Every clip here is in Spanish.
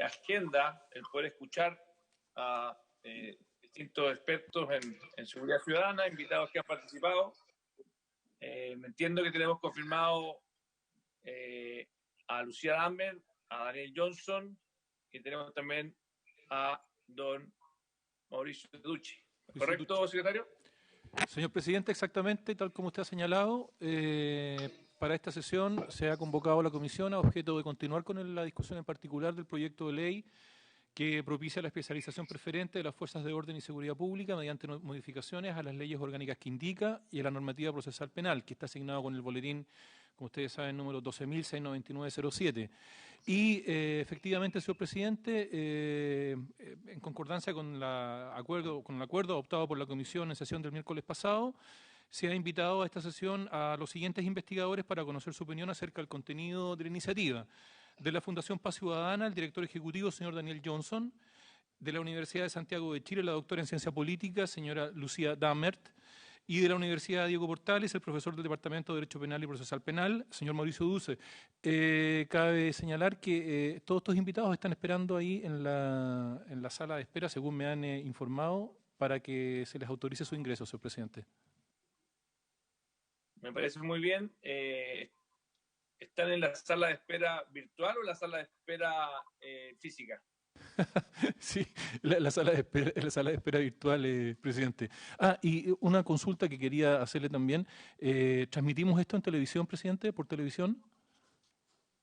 agenda el poder escuchar a distintos expertos en seguridad ciudadana, invitados que han participado. Me entiendo que tenemos confirmado a Lucía Damer, a Daniel Johnson, y tenemos también a don Mauricio Ducci. ¿Correcto, secretario? Señor presidente, exactamente, tal como usted ha señalado, para esta sesión se ha convocado la comisión a objeto de continuar con la discusión en particular del proyecto de ley que propicia la especialización preferente de las fuerzas de orden y seguridad pública mediante modificaciones a las leyes orgánicas que indica y a la normativa procesal penal, que está asignado con el boletín, como ustedes saben, número 12.69907. Y efectivamente, señor presidente, en concordancia con el acuerdo adoptado por la comisión en sesión del miércoles pasado, se ha invitado a esta sesión a los siguientes investigadores para conocer su opinión acerca del contenido de la iniciativa. De la Fundación Paz Ciudadana, el director ejecutivo, señor Daniel Johnson. De la Universidad de Santiago de Chile, la doctora en Ciencia Política, señora Lucía Damert. Y de la Universidad Diego Portales, el profesor del Departamento de Derecho Penal y Procesal Penal, señor Mauricio Duce. Cabe señalar que todos estos invitados están esperando ahí en la sala de espera, según me han informado, para que se les autorice su ingreso, señor presidente. Me parece muy bien. ¿Están en la sala de espera virtual o en la sala de espera física? Sí, la sala de espera virtual, presidente. Y una consulta que quería hacerle también. ¿Transmitimos esto en televisión, presidente, por televisión?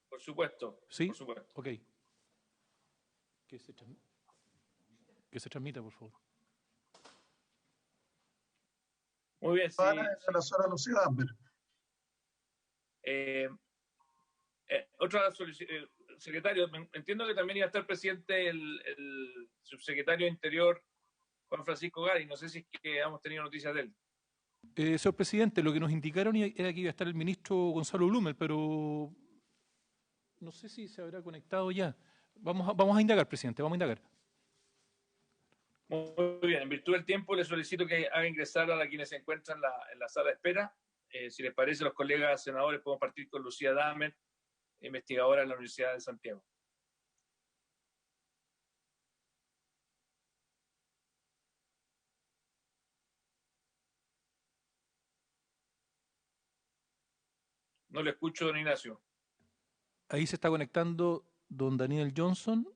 Por supuesto. ¿Sí? Por supuesto. Ok. Que se transmita, por favor. Muy bien. Sí, la señora Lucía Damer. Otra solicitud. Secretario, entiendo que también iba a estar presente el subsecretario de Interior, Juan Francisco Gari. No sé si es que hemos tenido noticias de él. Señor presidente, lo que nos indicaron era que iba a estar el ministro Gonzalo Blumel, pero no sé si se habrá conectado ya. Vamos a indagar, presidente, vamos a indagar. Muy bien, en virtud del tiempo le solicito que haga ingresar a quienes se encuentran en la sala de espera. Si les parece, los colegas senadores, podemos partir con Lucía Damer, investigadora en la Universidad de Santiago. No le escucho, don Ignacio. Ahí se está conectando don Daniel Johnson,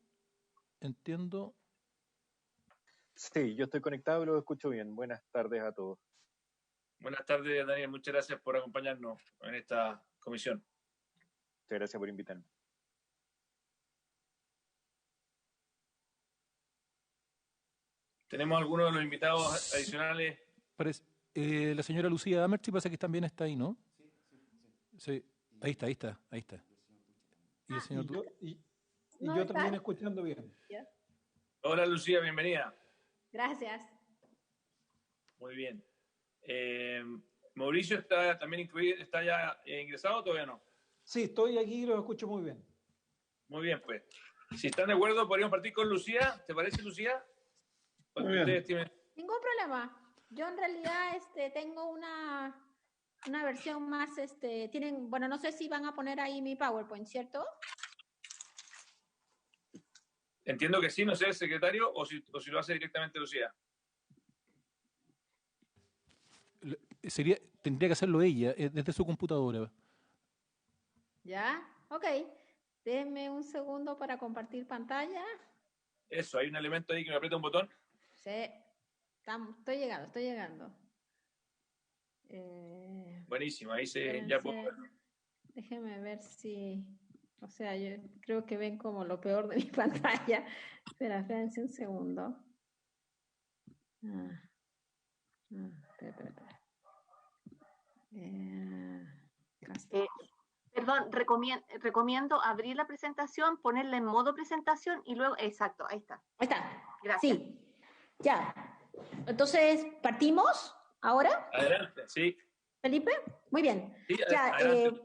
entiendo. Sí, yo estoy conectado y lo escucho bien. Buenas tardes a todos. Buenas tardes, Daniel. Muchas gracias por acompañarnos en esta comisión. Muchas gracias por invitarme. ¿Tenemos alguno de los invitados adicionales? La señora Lucía Damerchi parece que también está ahí, ¿no? Sí. Ahí está. Y el señor yo también escuchando bien. Hola, Lucía, bienvenida. Gracias. Muy bien. ¿Mauricio está también está ya ingresado o todavía no? Sí, estoy aquí y lo escucho muy bien. Muy bien, pues. Si están de acuerdo, podríamos partir con Lucía. ¿Te parece, Lucía? Ningún problema. Yo en realidad tengo una versión más, bueno, no sé si van a poner ahí mi PowerPoint, ¿cierto? Entiendo que sí, no sé, secretario, o si lo hace directamente Lucía. Tendría que hacerlo ella, desde su computadora. ¿Ya? Ok. Déjenme un segundo para compartir pantalla. Eso, hay un elemento ahí que me aprieta un botón. Sí. Estoy llegando. Buenísimo, ahí ya puedo verlo. Déjenme ver si... O sea, yo creo que ven como lo peor de mi pantalla. Espérense un segundo. Espera. Perdón, recomiendo abrir la presentación, ponerla en modo presentación y luego... Exacto, ahí está. Ahí está. Gracias. Sí, ya. Entonces, ¿partimos ahora? Adelante, sí. ¿Felipe? Muy bien. Sí, ya, adelante.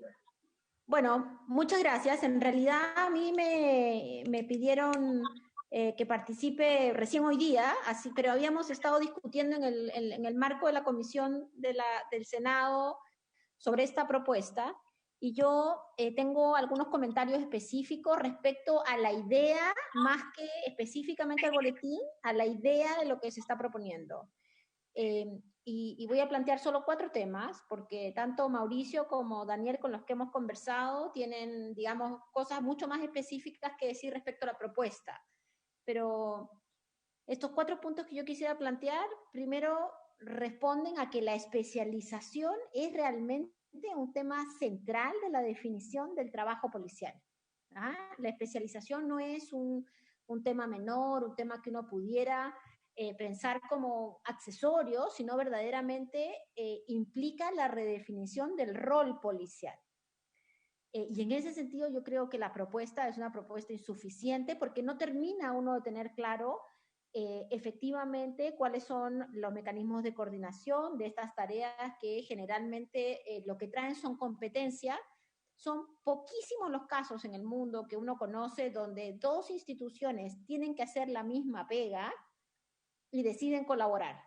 Bueno, muchas gracias. En realidad a mí me pidieron que participe recién hoy día, pero habíamos estado discutiendo en el marco de la comisión del Senado sobre esta propuesta y yo tengo algunos comentarios específicos respecto a la idea, más que específicamente al boletín, a la idea de lo que se está proponiendo. Y voy a plantear solo 4 temas, porque tanto Mauricio como Daniel, con los que hemos conversado, tienen, digamos, cosas mucho más específicas que decir respecto a la propuesta. Pero estos 4 puntos que yo quisiera plantear, primero responden a que la especialización es realmente un tema central de la definición del trabajo policial. ¿Ah? La especialización no es un tema menor, un tema que uno pudiera pensar como accesorio, sino verdaderamente implica la redefinición del rol policial. Y en ese sentido yo creo que la propuesta es una propuesta insuficiente porque no termina uno de tener claro efectivamente cuáles son los mecanismos de coordinación de estas tareas que generalmente lo que traen son competencias. Son poquísimos los casos en el mundo que uno conoce donde 2 instituciones tienen que hacer la misma pega y deciden colaborar,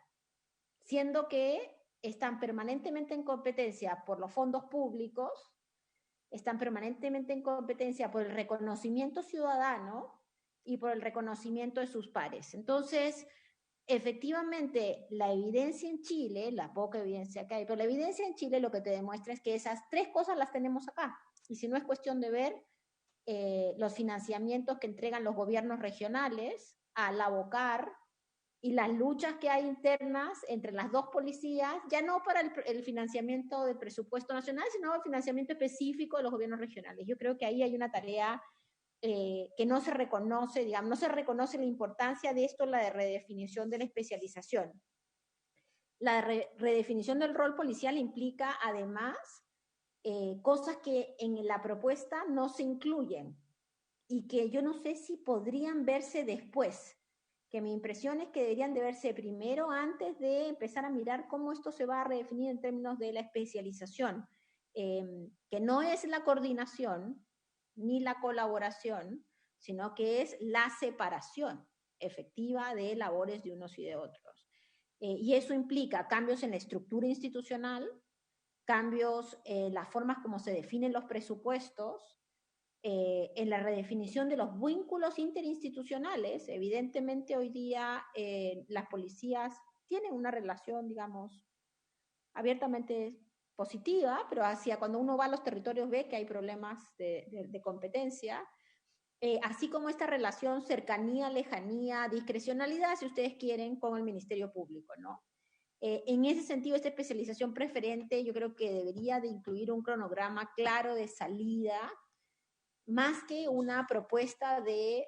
siendo que están permanentemente en competencia por los fondos públicos, están permanentemente en competencia por el reconocimiento ciudadano y por el reconocimiento de sus pares. Entonces, efectivamente, la evidencia en Chile, la poca evidencia que hay, pero la evidencia en Chile lo que te demuestra es que esas 3 cosas las tenemos acá. Y si no es cuestión de ver los financiamientos que entregan los gobiernos regionales a la BOCAR y las luchas que hay internas entre las 2 policías, ya no para el financiamiento del presupuesto nacional, sino el financiamiento específico de los gobiernos regionales. Yo creo que ahí hay una tarea que no se reconoce, digamos, no se reconoce la importancia de esto, la de redefinición de la especialización. La redefinición del rol policial implica además cosas que en la propuesta no se incluyen y que yo no sé si podrían verse después, que mi impresión es que deberían de verse primero antes de empezar a mirar cómo esto se va a redefinir en términos de la especialización, que no es la coordinación ni la colaboración, sino que es la separación efectiva de labores de unos y de otros. Y eso implica cambios en la estructura institucional, cambios en las formas como se definen los presupuestos, en la redefinición de los vínculos interinstitucionales. Evidentemente hoy día las policías tienen una relación, digamos, abiertamente positiva, pero hacia cuando uno va a los territorios ve que hay problemas de competencia, así como esta relación cercanía, lejanía, discrecionalidad, si ustedes quieren, con el Ministerio Público, ¿no? En ese sentido, esta especialización preferente yo creo que debería de incluir un cronograma claro de salida, más que una propuesta de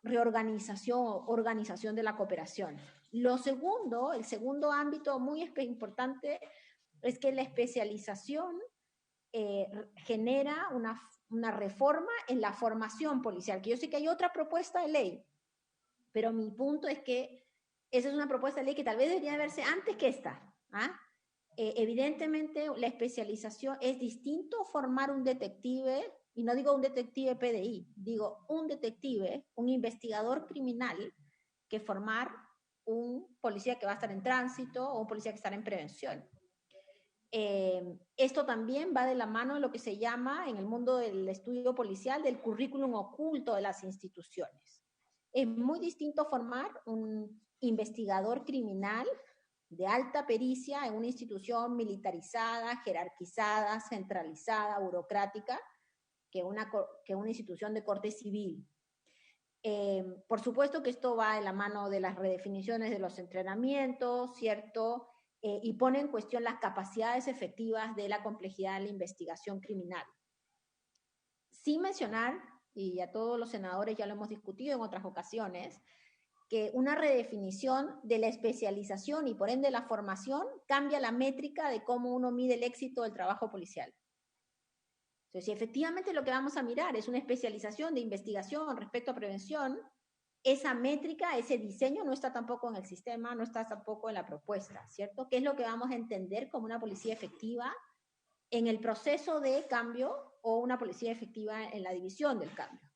reorganización o organización de la cooperación. Lo segundo, el segundo ámbito muy importante es que la especialización genera una reforma en la formación policial, que yo sé que hay otra propuesta de ley, pero mi punto es que esa es una propuesta de ley que tal vez debería verse antes que esta. ¿Ah? Evidentemente, la especialización es distinto formar un detective, y no digo un detective PDI, digo un detective, un investigador criminal, que formar un policía que va a estar en tránsito o un policía que estará en prevención. Esto también va de la mano de lo que se llama en el mundo del estudio policial del currículum oculto de las instituciones. Es muy distinto formar un investigador criminal de alta pericia en una institución militarizada, jerarquizada, centralizada, burocrática, que una institución de corte civil. Por supuesto que esto va de la mano de las redefiniciones de los entrenamientos, ¿cierto? Y pone en cuestión las capacidades efectivas de la complejidad de la investigación criminal. Sin mencionar, y a todos los senadores ya lo hemos discutido en otras ocasiones, que una redefinición de la especialización y por ende la formación cambia la métrica de cómo uno mide el éxito del trabajo policial. Entonces, si efectivamente lo que vamos a mirar es una especialización de investigación respecto a prevención, esa métrica, ese diseño no está tampoco en el sistema, no está tampoco en la propuesta, ¿cierto? ¿Qué es lo que vamos a entender como una policía efectiva en el proceso de cambio o una policía efectiva en la división del cambio?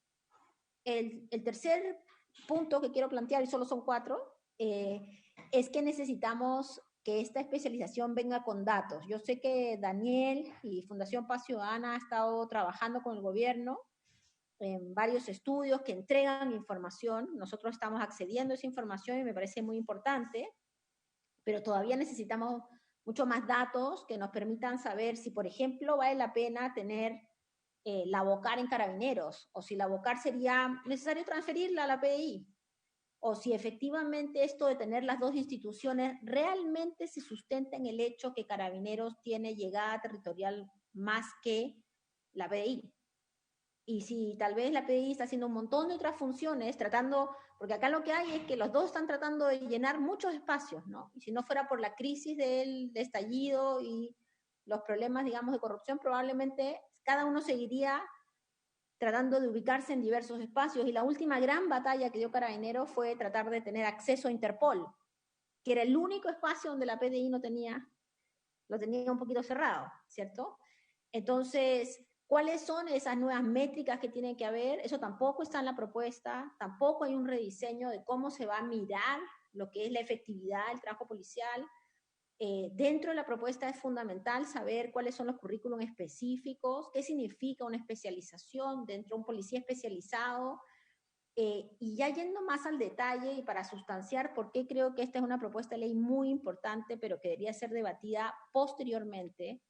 El tercer punto que quiero plantear, y solo son 4, es que necesitamos que esta especialización venga con datos. Yo sé que Daniel y Fundación Paz Ciudadana ha estado trabajando con el gobierno en varios estudios que entregan información. Nosotros estamos accediendo a esa información y me parece muy importante, pero todavía necesitamos mucho más datos que nos permitan saber si, por ejemplo, vale la pena tener la VOCAR en Carabineros, o si la VOCAR sería necesario transferirla a la PDI, o si efectivamente esto de tener las dos instituciones realmente se sustenta en el hecho que Carabineros tiene llegada territorial más que la PDI. Y si tal vez la PDI está haciendo un montón de otras funciones, tratando, porque acá lo que hay es que los dos están tratando de llenar muchos espacios, ¿no? Y si no fuera por la crisis del estallido y los problemas, digamos, de corrupción, probablemente cada uno seguiría tratando de ubicarse en diversos espacios. Y la última gran batalla que dio Carabineros fue tratar de tener acceso a Interpol, que era el único espacio donde la PDI no tenía, lo tenía un poquito cerrado, ¿cierto? Entonces, ¿cuáles son esas nuevas métricas que tienen que haber? Eso tampoco está en la propuesta, tampoco hay un rediseño de cómo se va a mirar lo que es la efectividad del trabajo policial. Dentro de la propuesta es fundamental saber cuáles son los currículums específicos, qué significa una especialización dentro de un policía especializado, y ya yendo más al detalle y para sustanciar por qué creo que esta es una propuesta de ley muy importante, pero que debería ser debatida posteriormente,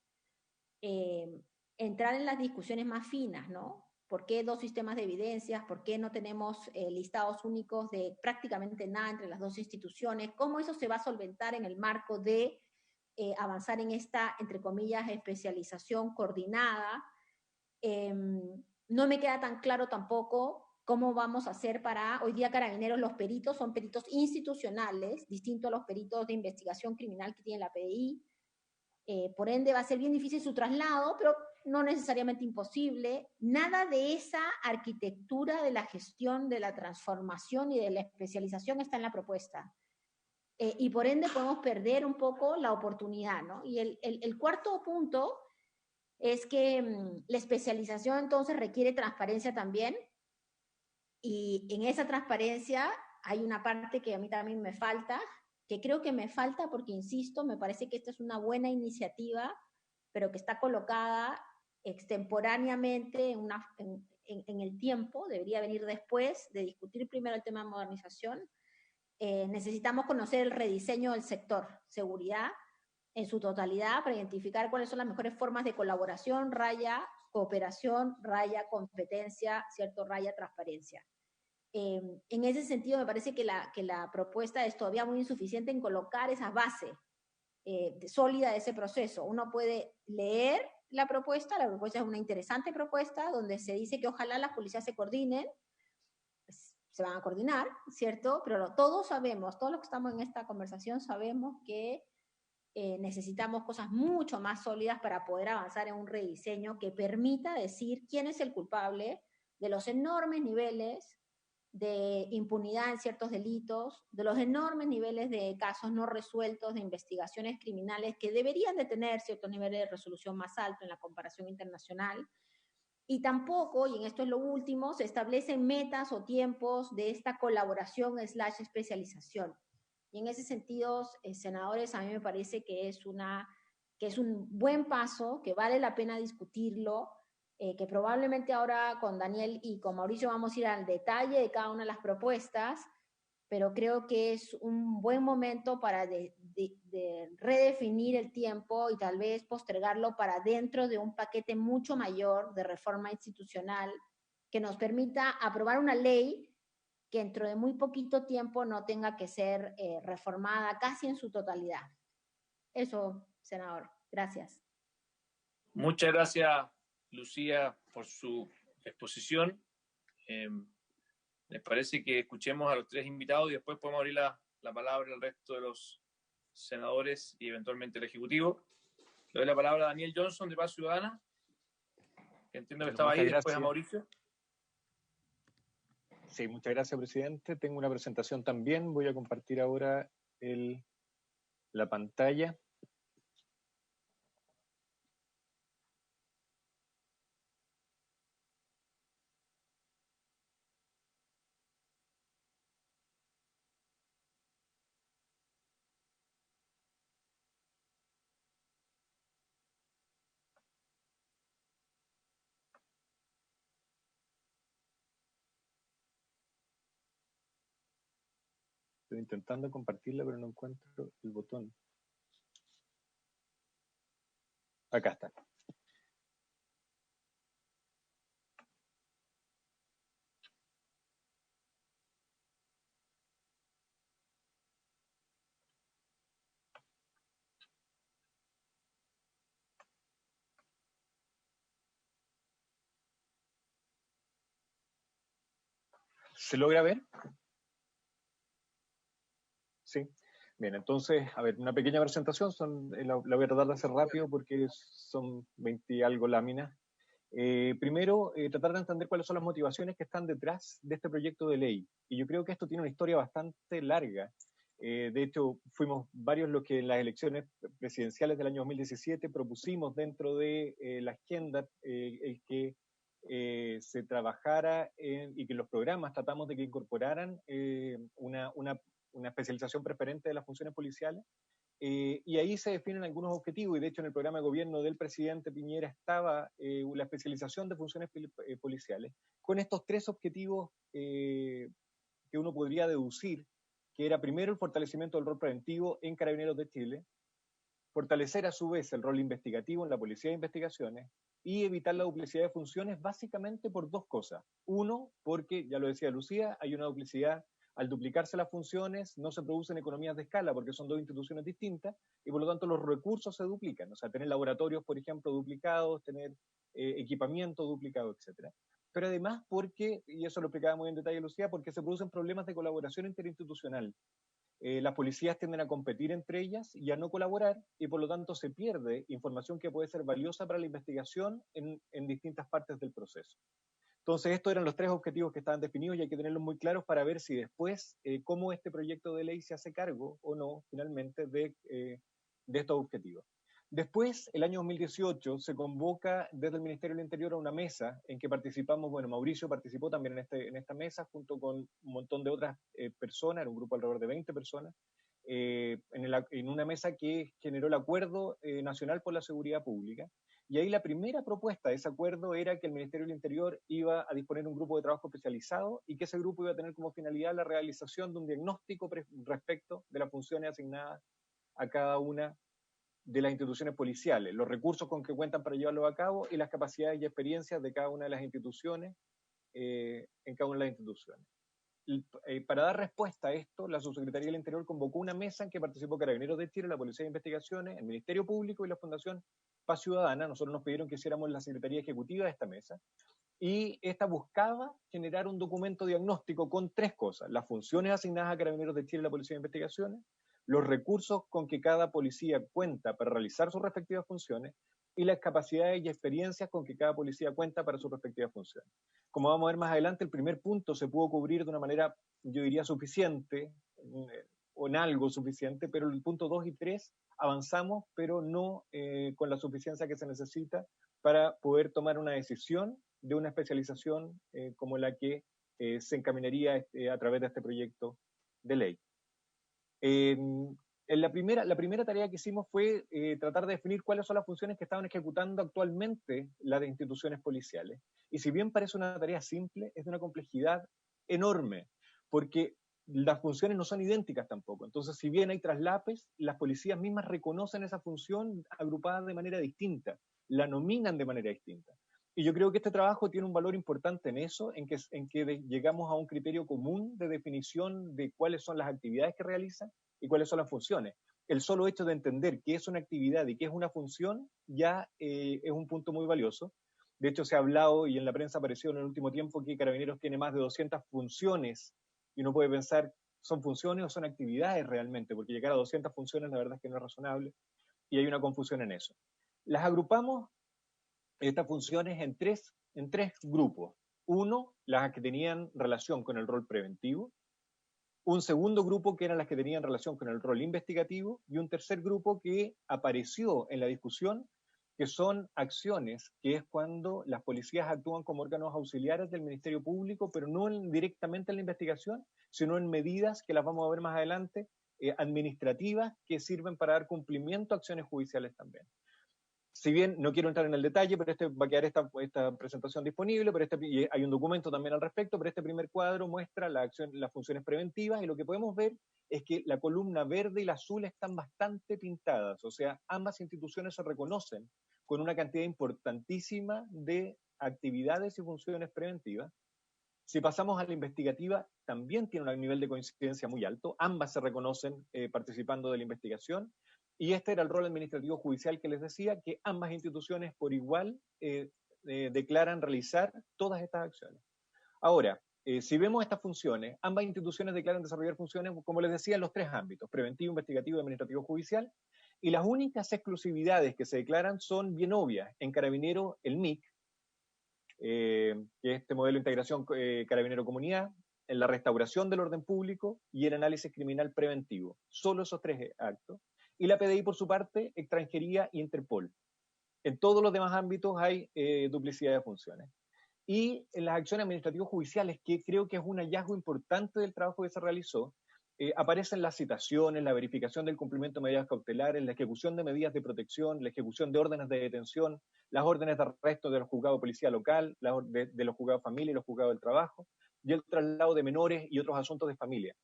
entrar en las discusiones más finas, ¿no? ¿Por qué dos sistemas de evidencias? ¿Por qué no tenemos listados únicos de prácticamente nada entre las dos instituciones? ¿Cómo eso se va a solventar en el marco de avanzar en esta, entre comillas, especialización coordinada? No me queda tan claro tampoco cómo vamos a hacer para, hoy día Carabineros, los peritos son peritos institucionales, distinto a los peritos de investigación criminal que tiene la PDI. Por ende va a ser bien difícil su traslado, pero no necesariamente imposible. Nada de esa arquitectura de la gestión, de la transformación y de la especialización está en la propuesta. Y por ende podemos perder un poco la oportunidad, ¿no? Y el cuarto punto es que la especialización entonces requiere transparencia también, y en esa transparencia hay una parte que a mí también me falta, que creo que me falta porque, insisto, me parece que esta es una buena iniciativa, pero que está colocada extemporáneamente en el tiempo, debería venir después de discutir primero el tema de modernización. Necesitamos conocer el rediseño del sector seguridad en su totalidad para identificar cuáles son las mejores formas de colaboración, raya cooperación, raya competencia, cierto, raya transparencia. En ese sentido, me parece que la propuesta es todavía muy insuficiente en colocar esa base sólida de ese proceso. Uno puede leer la propuesta es una interesante propuesta donde se dice que ojalá las policías se coordinen, pues, se van a coordinar, ¿cierto? Pero todos sabemos, todos los que estamos en esta conversación sabemos que necesitamos cosas mucho más sólidas para poder avanzar en un rediseño que permita decir quién es el culpable de los enormes niveles de impunidad en ciertos delitos, de los enormes niveles de casos no resueltos, de investigaciones criminales que deberían de tener cierto nivel de resolución más alto en la comparación internacional. Y tampoco, y en esto es lo último, se establecen metas o tiempos de esta colaboración / especialización. Y en ese sentido, senadores, a mí me parece que es un buen paso, que vale la pena discutirlo, que probablemente ahora con Daniel y con Mauricio vamos a ir al detalle de cada una de las propuestas, pero creo que es un buen momento para de redefinir el tiempo y tal vez postergarlo para dentro de un paquete mucho mayor de reforma institucional que nos permita aprobar una ley que dentro de muy poquito tiempo no tenga que ser reformada casi en su totalidad. Eso, senador. Gracias. Muchas gracias, Lucía, por su exposición. Les parece que escuchemos a los tres invitados y después podemos abrir la palabra al resto de los senadores y eventualmente el Ejecutivo. Le doy la palabra a Daniel Johnson, de Paz Ciudadana, que entiendo que estaba ahí, después a Mauricio. Sí, muchas gracias, presidente. Tengo una presentación también. Voy a compartir ahora la pantalla. Estoy intentando compartirla, pero no encuentro el botón. Acá está. ¿Se logra ver? Sí. Bien, entonces, a ver, una pequeña presentación, la voy a tratar de hacer rápido porque son 20 y algo láminas. Primero, tratar de entender cuáles son las motivaciones que están detrás de este proyecto de ley. Y yo creo que esto tiene una historia bastante larga. De hecho, fuimos varios los que en las elecciones presidenciales del año 2017 propusimos dentro de la agenda el que se trabajara y que los programas tratamos de que incorporaran una especialización preferente de las funciones policiales. Y ahí se definen algunos objetivos, y de hecho en el programa de gobierno del presidente Piñera estaba la especialización de funciones policiales, con estos 3 objetivos que uno podría deducir, que era primero el fortalecimiento del rol preventivo en Carabineros de Chile, fortalecer a su vez el rol investigativo en la Policía de Investigaciones y evitar la duplicidad de funciones básicamente por 2 cosas. Uno, porque, ya lo decía Lucía, hay una duplicidad. Al duplicarse las funciones, no se producen economías de escala porque son 2 instituciones distintas y por lo tanto los recursos se duplican. O sea, tener laboratorios, por ejemplo, duplicados, tener equipamiento duplicado, etc. Pero además porque, y eso lo explicaba muy en detalle Lucía, porque se producen problemas de colaboración interinstitucional. Las policías tienden a competir entre ellas y a no colaborar, y por lo tanto se pierde información que puede ser valiosa para la investigación en distintas partes del proceso. Entonces, estos eran los 3 objetivos que estaban definidos y hay que tenerlos muy claros para ver si después, cómo este proyecto de ley se hace cargo o no, finalmente, de estos objetivos. Después, el año 2018, se convoca desde el Ministerio del Interior a una mesa en que participamos, bueno, Mauricio participó también en esta mesa junto con un montón de otras personas, era un grupo alrededor de 20 personas, en una mesa que generó el Acuerdo Nacional por la Seguridad Pública. Y ahí la primera propuesta de ese acuerdo era que el Ministerio del Interior iba a disponer un grupo de trabajo especializado y que ese grupo iba a tener como finalidad la realización de un diagnóstico respecto de las funciones asignadas a cada una de las instituciones policiales, los recursos con que cuentan para llevarlo a cabo y las capacidades y experiencias de cada una de las instituciones en cada una de las instituciones. Para dar respuesta a esto, la Subsecretaría del Interior convocó una mesa en que participó Carabineros de Chile, la Policía de Investigaciones, el Ministerio Público y la Fundación Paz Ciudadana. Nosotros nos pidieron que hiciéramos la Secretaría Ejecutiva de esta mesa, y esta buscaba generar un documento diagnóstico con 3 cosas: las funciones asignadas a Carabineros de Chile y la Policía de Investigaciones, los recursos con que cada policía cuenta para realizar sus respectivas funciones y las capacidades y experiencias con que cada policía cuenta para sus respectivas funciones. Como vamos a ver más adelante, el primer punto se pudo cubrir de una manera, yo diría, suficiente, o en algo suficiente, pero el punto 2 y 3 avanzamos, pero no con la suficiencia que se necesita para poder tomar una decisión de una especialización como la que se encaminaría a través de este proyecto de ley. La primera tarea que hicimos fue tratar de definir cuáles son las funciones que estaban ejecutando actualmente las instituciones policiales. Y si bien parece una tarea simple, es de una complejidad enorme, porque las funciones no son idénticas tampoco. Entonces, si bien hay traslapes, las policías mismas reconocen esa función agrupada de manera distinta, la nominan de manera distinta. Y yo creo que este trabajo tiene un valor importante en eso, en que llegamos a un criterio común de definición de cuáles son las actividades que realizan y cuáles son las funciones. El solo hecho de entender qué es una actividad y qué es una función ya es un punto muy valioso. De hecho, se ha hablado y en la prensa apareció en el último tiempo que Carabineros tiene más de 200 funciones, y uno puede pensar, ¿son funciones o son actividades realmente? Porque llegar a 200 funciones la verdad es que no es razonable y hay una confusión en eso. Las agrupamos, estas funciones, en tres grupos. Uno, las que tenían relación con el rol preventivo; un segundo grupo que eran las que tenían relación con el rol investigativo; y un tercer grupo que apareció en la discusión, que son acciones, que es cuando las policías actúan como órganos auxiliares del Ministerio Público, pero no directamente en la investigación, sino en medidas que las vamos a ver más adelante, administrativas, que sirven para dar cumplimiento a acciones judiciales también. Si bien no quiero entrar en el detalle, pero va a quedar esta presentación disponible, pero y hay un documento también al respecto, pero este primer cuadro muestra las funciones preventivas, y lo que podemos ver es que la columna verde y la azul están bastante pintadas, o sea, ambas instituciones se reconocen con una cantidad importantísima de actividades y funciones preventivas. Si pasamos a la investigativa, también tiene un nivel de coincidencia muy alto, ambas se reconocen participando de la investigación, y este era el rol administrativo judicial que les decía, que ambas instituciones por igual declaran realizar todas estas acciones. Ahora, si vemos estas funciones, ambas instituciones declaran desarrollar funciones, como les decía, en los tres ámbitos, preventivo, investigativo y administrativo judicial, y las únicas exclusividades que se declaran son bien obvias. En Carabineros, el MIC, que es este modelo de integración carabinero-comunidad, en la restauración del orden público y el análisis criminal preventivo. Solo esos tres actos. Y la PDI, por su parte, extranjería y Interpol. En todos los demás ámbitos hay duplicidad de funciones. Y en las acciones administrativas judiciales, que creo que es un hallazgo importante del trabajo que se realizó, aparecen las citaciones, la verificación del cumplimiento de medidas cautelares, la ejecución de medidas de protección, la ejecución de órdenes de detención, las órdenes de arresto de los juzgados de policía local, de los juzgados de familia y los juzgados del trabajo, y el traslado de menores y otros asuntos de familia.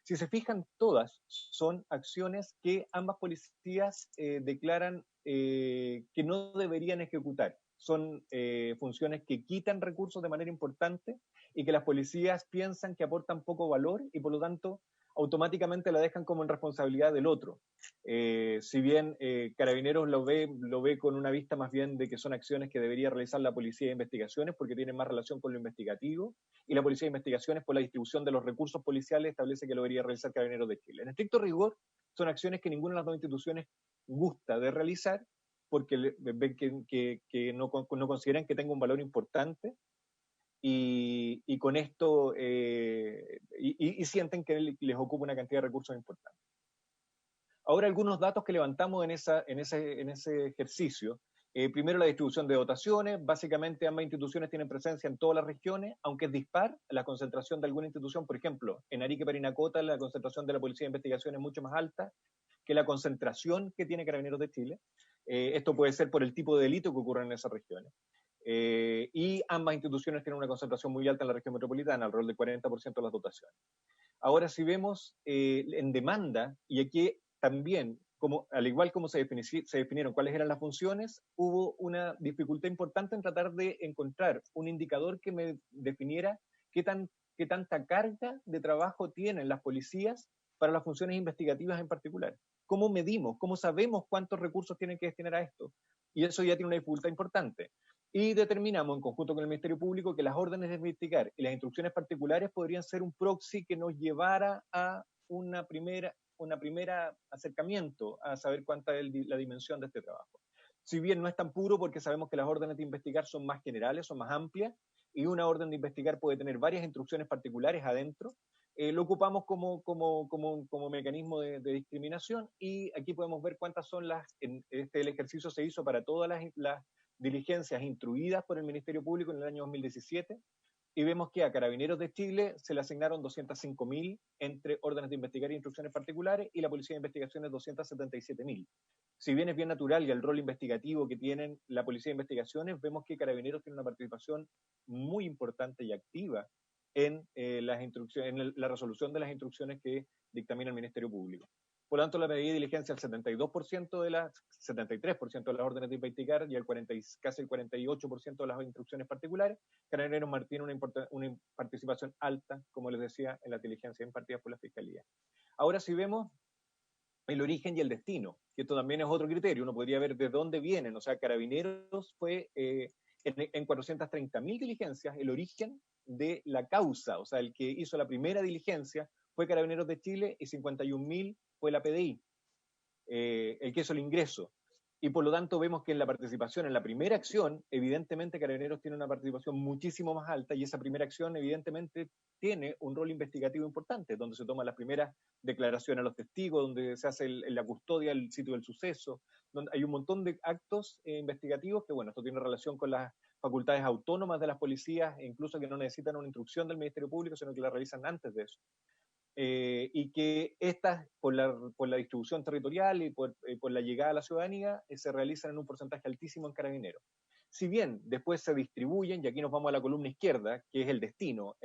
Si se fijan, todas son acciones que ambas policías declaran que no deberían ejecutar. Son funciones que quitan recursos de manera importante y que las policías piensan que aportan poco valor y por lo tanto automáticamente la dejan como en responsabilidad del otro. Si bien Carabineros lo ve con una vista más bien de que son acciones que debería realizar la Policía de Investigaciones porque tienen más relación con lo investigativo, y la Policía de Investigaciones, por la distribución de los recursos policiales, establece que lo debería realizar Carabineros de Chile. En estricto rigor, son acciones que ninguna de las dos instituciones gusta de realizar porque ven que no consideran que tenga un valor importante, y con esto y sienten que les ocupa una cantidad de recursos importantes. Ahora, algunos datos que levantamos en ese ejercicio. Primero, la distribución de dotaciones. Básicamente, ambas instituciones tienen presencia en todas las regiones, aunque es dispar la concentración de alguna institución. Por ejemplo, en Arica y Parinacota, la concentración de la Policía de Investigación es mucho más alta que la concentración que tiene Carabineros de Chile. Esto puede ser por el tipo de delito que ocurre en esas regiones. Y ambas instituciones tienen una concentración muy alta en la región metropolitana, alrededor del 40% de las dotaciones. Ahora, si vemos en demanda, y aquí también, al igual como se definieron cuáles eran las funciones, hubo una dificultad importante en tratar de encontrar un indicador que me definiera qué tanta carga de trabajo tienen las policías para las funciones investigativas en particular. ¿Cómo medimos? ¿Cómo sabemos cuántos recursos tienen que destinar a esto? Y eso ya tiene una dificultad importante. Y determinamos, en conjunto con el Ministerio Público, que las órdenes de investigar y las instrucciones particulares podrían ser un proxy que nos llevara a una primera acercamiento a saber cuánta es la dimensión de este trabajo. Si bien no es tan puro, porque sabemos que las órdenes de investigar son más generales, son más amplias, y una orden de investigar puede tener varias instrucciones particulares adentro, lo ocupamos como mecanismo de discriminación, y aquí podemos ver cuántas son el ejercicio se hizo para todas las diligencias instruidas por el Ministerio Público en el año 2017, y vemos que a Carabineros de Chile se le asignaron 205.000 entre órdenes de investigar e instrucciones particulares, y la Policía de Investigaciones 277.000. Si bien es bien natural y el rol investigativo que tienen la Policía de Investigaciones, vemos que Carabineros tiene una participación muy importante y activa en la resolución de las instrucciones que dictamina el Ministerio Público. Por lo tanto, la medida de diligencia el 73% de las órdenes de investigar y casi el 48% de las instrucciones particulares. Carabineros mantiene una participación alta, como les decía, en la diligencia impartida por la Fiscalía. Ahora, si vemos el origen y el destino, que esto también es otro criterio, uno podría ver de dónde vienen. O sea, Carabineros fue en 430.000 diligencias el origen de la causa, o sea, el que hizo la primera diligencia fue Carabineros de Chile, y 51.000 fue la PDI, el que hizo el ingreso. Y por lo tanto vemos que en la participación, en la primera acción, evidentemente Carabineros tiene una participación muchísimo más alta, y esa primera acción evidentemente tiene un rol investigativo importante, donde se toman las primeras declaraciones a los testigos, donde se hace la custodia del sitio del suceso, donde hay un montón de actos investigativos que, bueno, esto tiene relación con las facultades autónomas de las policías, e incluso que no necesitan una instrucción del Ministerio Público, sino que la realizan antes de eso. y que estas, por la distribución territorial y por la llegada a la ciudadanía, se realizan en un porcentaje altísimo en Carabineros. Si bien después se distribuyen, y aquí nos vamos a la columna izquierda, que es el destino,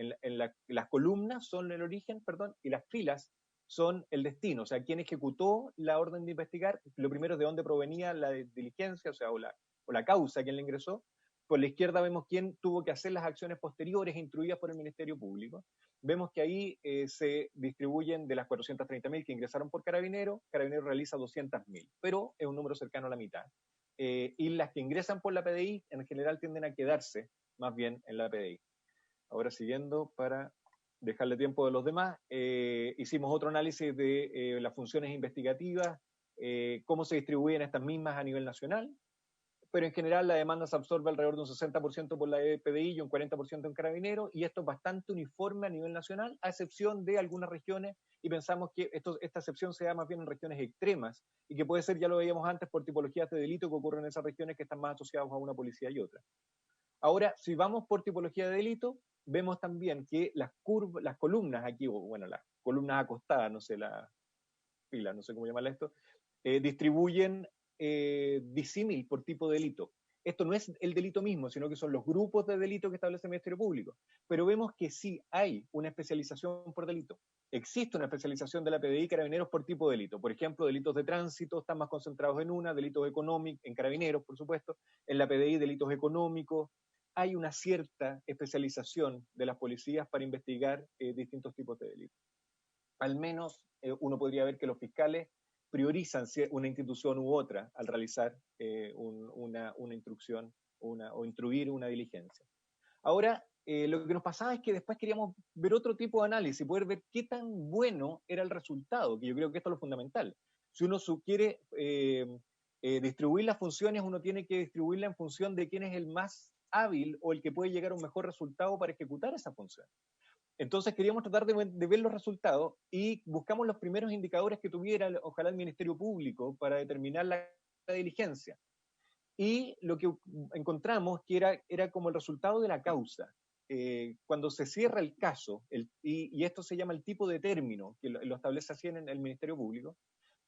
las columnas son el origen, perdón, y las filas son el destino, o sea, quién ejecutó la orden de investigar, lo primero es de dónde provenía la diligencia, o sea, o la causa, quién la ingresó. Por la izquierda vemos quién tuvo que hacer las acciones posteriores instruidas por el Ministerio Público. Vemos que ahí se distribuyen de las 430.000 que ingresaron por Carabineros realiza 200.000, pero es un número cercano a la mitad. Y las que ingresan por la PDI en general tienden a quedarse más bien en la PDI. Ahora siguiendo para dejarle tiempo de los demás, hicimos otro análisis de las funciones investigativas, cómo se distribuyen estas mismas a nivel nacional, pero en general la demanda se absorbe alrededor de un 60% por la PDI y un 40% en Carabineros, y esto es bastante uniforme a nivel nacional, a excepción de algunas regiones, y pensamos que esta excepción se da más bien en regiones extremas, y que puede ser, ya lo veíamos antes, por tipologías de delito que ocurren en esas regiones que están más asociadas a una policía y otra. Ahora, si vamos por tipología de delito, vemos también que las columnas aquí, bueno, las columnas acostadas, no sé, la fila, no sé cómo llamarla esto, distribuyen disímil por tipo de delito. Esto no es el delito mismo, sino que son los grupos de delito que establece el Ministerio Público. Pero vemos que sí hay una especialización por delito. Existe una especialización de la PDI y Carabineros por tipo de delito. Por ejemplo, delitos de tránsito están más concentrados en una, delitos económicos, en Carabineros, por supuesto, en la PDI delitos económicos. Hay una cierta especialización de las policías para investigar distintos tipos de delitos. Al menos uno podría ver que los fiscales priorizan una institución u otra al realizar una instrucción o instruir una diligencia. Ahora, lo que nos pasaba es que después queríamos ver otro tipo de análisis, poder ver qué tan bueno era el resultado, que yo creo que esto es lo fundamental. Si uno quiere distribuir las funciones, uno tiene que distribuirla en función de quién es el más hábil o el que puede llegar a un mejor resultado para ejecutar esa función. Entonces queríamos tratar de ver los resultados y buscamos los primeros indicadores que tuviera, ojalá, el Ministerio Público para determinar la diligencia. Y lo que encontramos que era como el resultado de la causa. Cuando se cierra el caso, y esto se llama el tipo de término, que lo establece así en el Ministerio Público,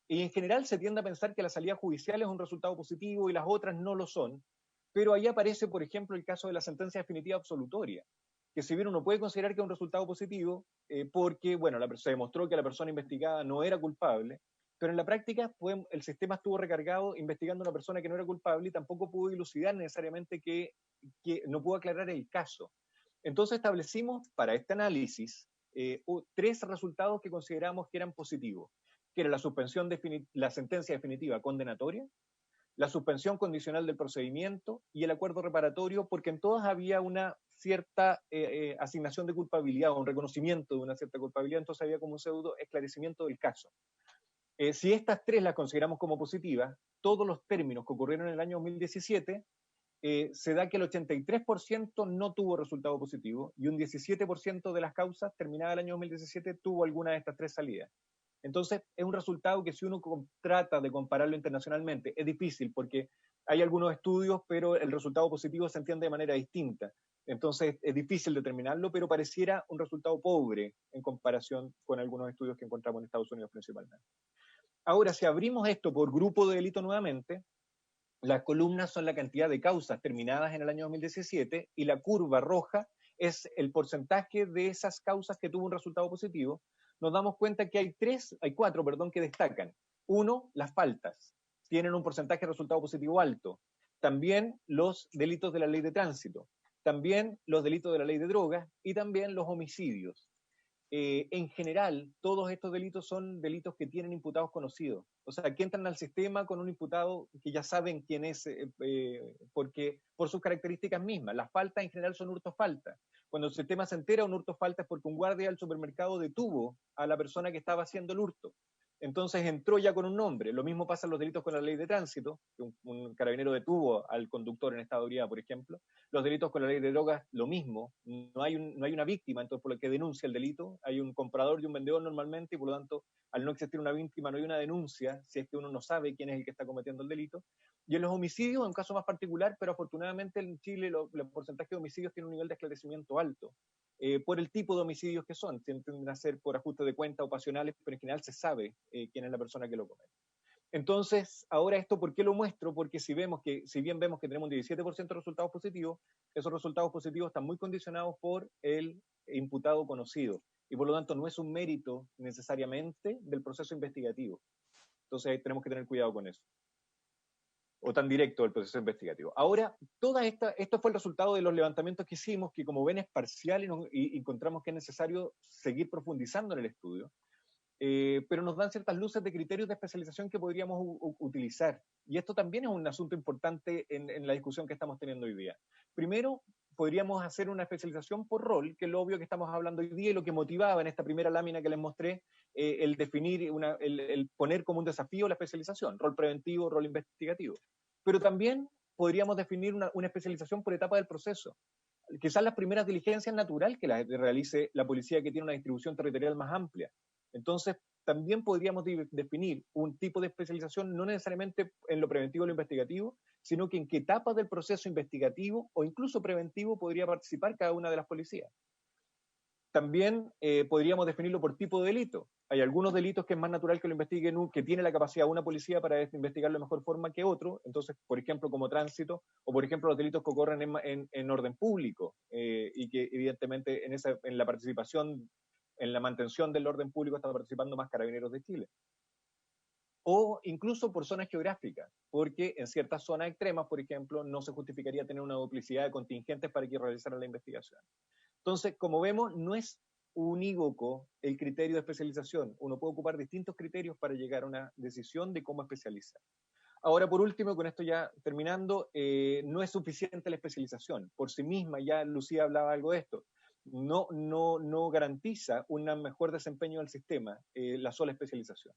y en general se tiende a pensar que la salida judicial es un resultado positivo y las otras no lo son, pero ahí aparece, por ejemplo, el caso de la sentencia definitiva absolutoria, que si bien uno puede considerar que es un resultado positivo, porque, bueno, se demostró que la persona investigada no era culpable, pero en la práctica el sistema estuvo recargado investigando a una persona que no era culpable y tampoco pudo dilucidar necesariamente que no pudo aclarar el caso. Entonces establecimos para este análisis 3 resultados que consideramos que eran positivos, que era la suspensión la sentencia definitiva condenatoria, la suspensión condicional del procedimiento y el acuerdo reparatorio, porque en todas había una cierta asignación de culpabilidad o un reconocimiento de una cierta culpabilidad, entonces había como un pseudo esclarecimiento del caso. Si estas 3 las consideramos como positivas, todos los términos que ocurrieron en el año 2017, se da que el 83% no tuvo resultado positivo y un 17% de las causas terminadas el año 2017 tuvo alguna de estas 3 salidas. Entonces, es un resultado que si uno trata de compararlo internacionalmente, es difícil porque hay algunos estudios, pero el resultado positivo se entiende de manera distinta. Entonces, es difícil determinarlo, pero pareciera un resultado pobre en comparación con algunos estudios que encontramos en Estados Unidos principalmente. Ahora, si abrimos esto por grupo de delito nuevamente, las columnas son la cantidad de causas terminadas en el año 2017 y la curva roja es el porcentaje de esas causas que tuvo un resultado positivo. Nos damos cuenta que hay 4 que destacan. Uno, las faltas. Tienen un porcentaje de resultado positivo alto. También los delitos de la ley de tránsito. También los delitos de la ley de drogas y también los homicidios. En general, todos estos delitos son delitos que tienen imputados conocidos. O sea, que entran al sistema con un imputado que ya saben quién es, porque por sus características mismas. Las faltas en general son hurtos-faltas. Cuando el sistema se entera un hurto-falta es porque un guardia del supermercado detuvo a la persona que estaba haciendo el hurto. Entonces entró ya con un nombre. Lo mismo pasa en los delitos con la ley de tránsito, que un carabinero detuvo al conductor en estado de ebriedad, por ejemplo. Los delitos con la ley de drogas, lo mismo. No hay una víctima, entonces por lo que denuncia el delito. Hay un comprador y un vendedor normalmente, y por lo tanto, al no existir una víctima, no hay una denuncia, si es que uno no sabe quién es el que está cometiendo el delito. Y en los homicidios, en un caso más particular, pero afortunadamente en Chile el porcentaje de homicidios tiene un nivel de esclarecimiento alto, por el tipo de homicidios que son. Tienden a ser por ajuste de cuenta o pasionales, pero en general se sabe quién es la persona que lo comete. Entonces, ahora esto, ¿por qué lo muestro? Porque si bien vemos que tenemos un 17% de resultados positivos, esos resultados positivos están muy condicionados por el imputado conocido, y por lo tanto no es un mérito necesariamente del proceso investigativo. Entonces ahí tenemos que tener cuidado con eso, o tan directo del proceso investigativo. Ahora, esto fue el resultado de los levantamientos que hicimos, que como ven es parcial, y encontramos que es necesario seguir profundizando en el estudio. Pero nos dan ciertas luces de criterios de especialización que podríamos utilizar. Y esto también es un asunto importante en la discusión que estamos teniendo hoy día. Primero, podríamos hacer una especialización por rol, que es lo obvio que estamos hablando hoy día y lo que motivaba en esta primera lámina que les mostré, el definir, el poner como un desafío la especialización, rol preventivo, rol investigativo. Pero también podríamos definir una especialización por etapa del proceso. Quizás las primeras diligencias natural que las realice la policía, que tiene una distribución territorial más amplia. Entonces, también podríamos definir un tipo de especialización, no necesariamente en lo preventivo o lo investigativo, sino que en qué etapa del proceso investigativo o incluso preventivo podría participar cada una de las policías. También podríamos definirlo por tipo de delito. Hay algunos delitos que es más natural que lo investiguen, que tiene la capacidad una policía para investigarlo de mejor forma que otro. Entonces, por ejemplo, como tránsito, o por ejemplo los delitos que ocurren en orden público, y que evidentemente en la participación, en la mantención del orden público están participando más Carabineros de Chile. O incluso por zonas geográficas, porque en ciertas zonas extremas, por ejemplo, no se justificaría tener una duplicidad de contingentes para que realizaran la investigación. Entonces, como vemos, no es unívoco el criterio de especialización. Uno puede ocupar distintos criterios para llegar a una decisión de cómo especializar. Ahora, por último, con esto ya terminando, no es suficiente la especialización. Por sí misma, ya Lucía hablaba algo de esto, no garantiza un mejor desempeño del sistema, la sola especialización.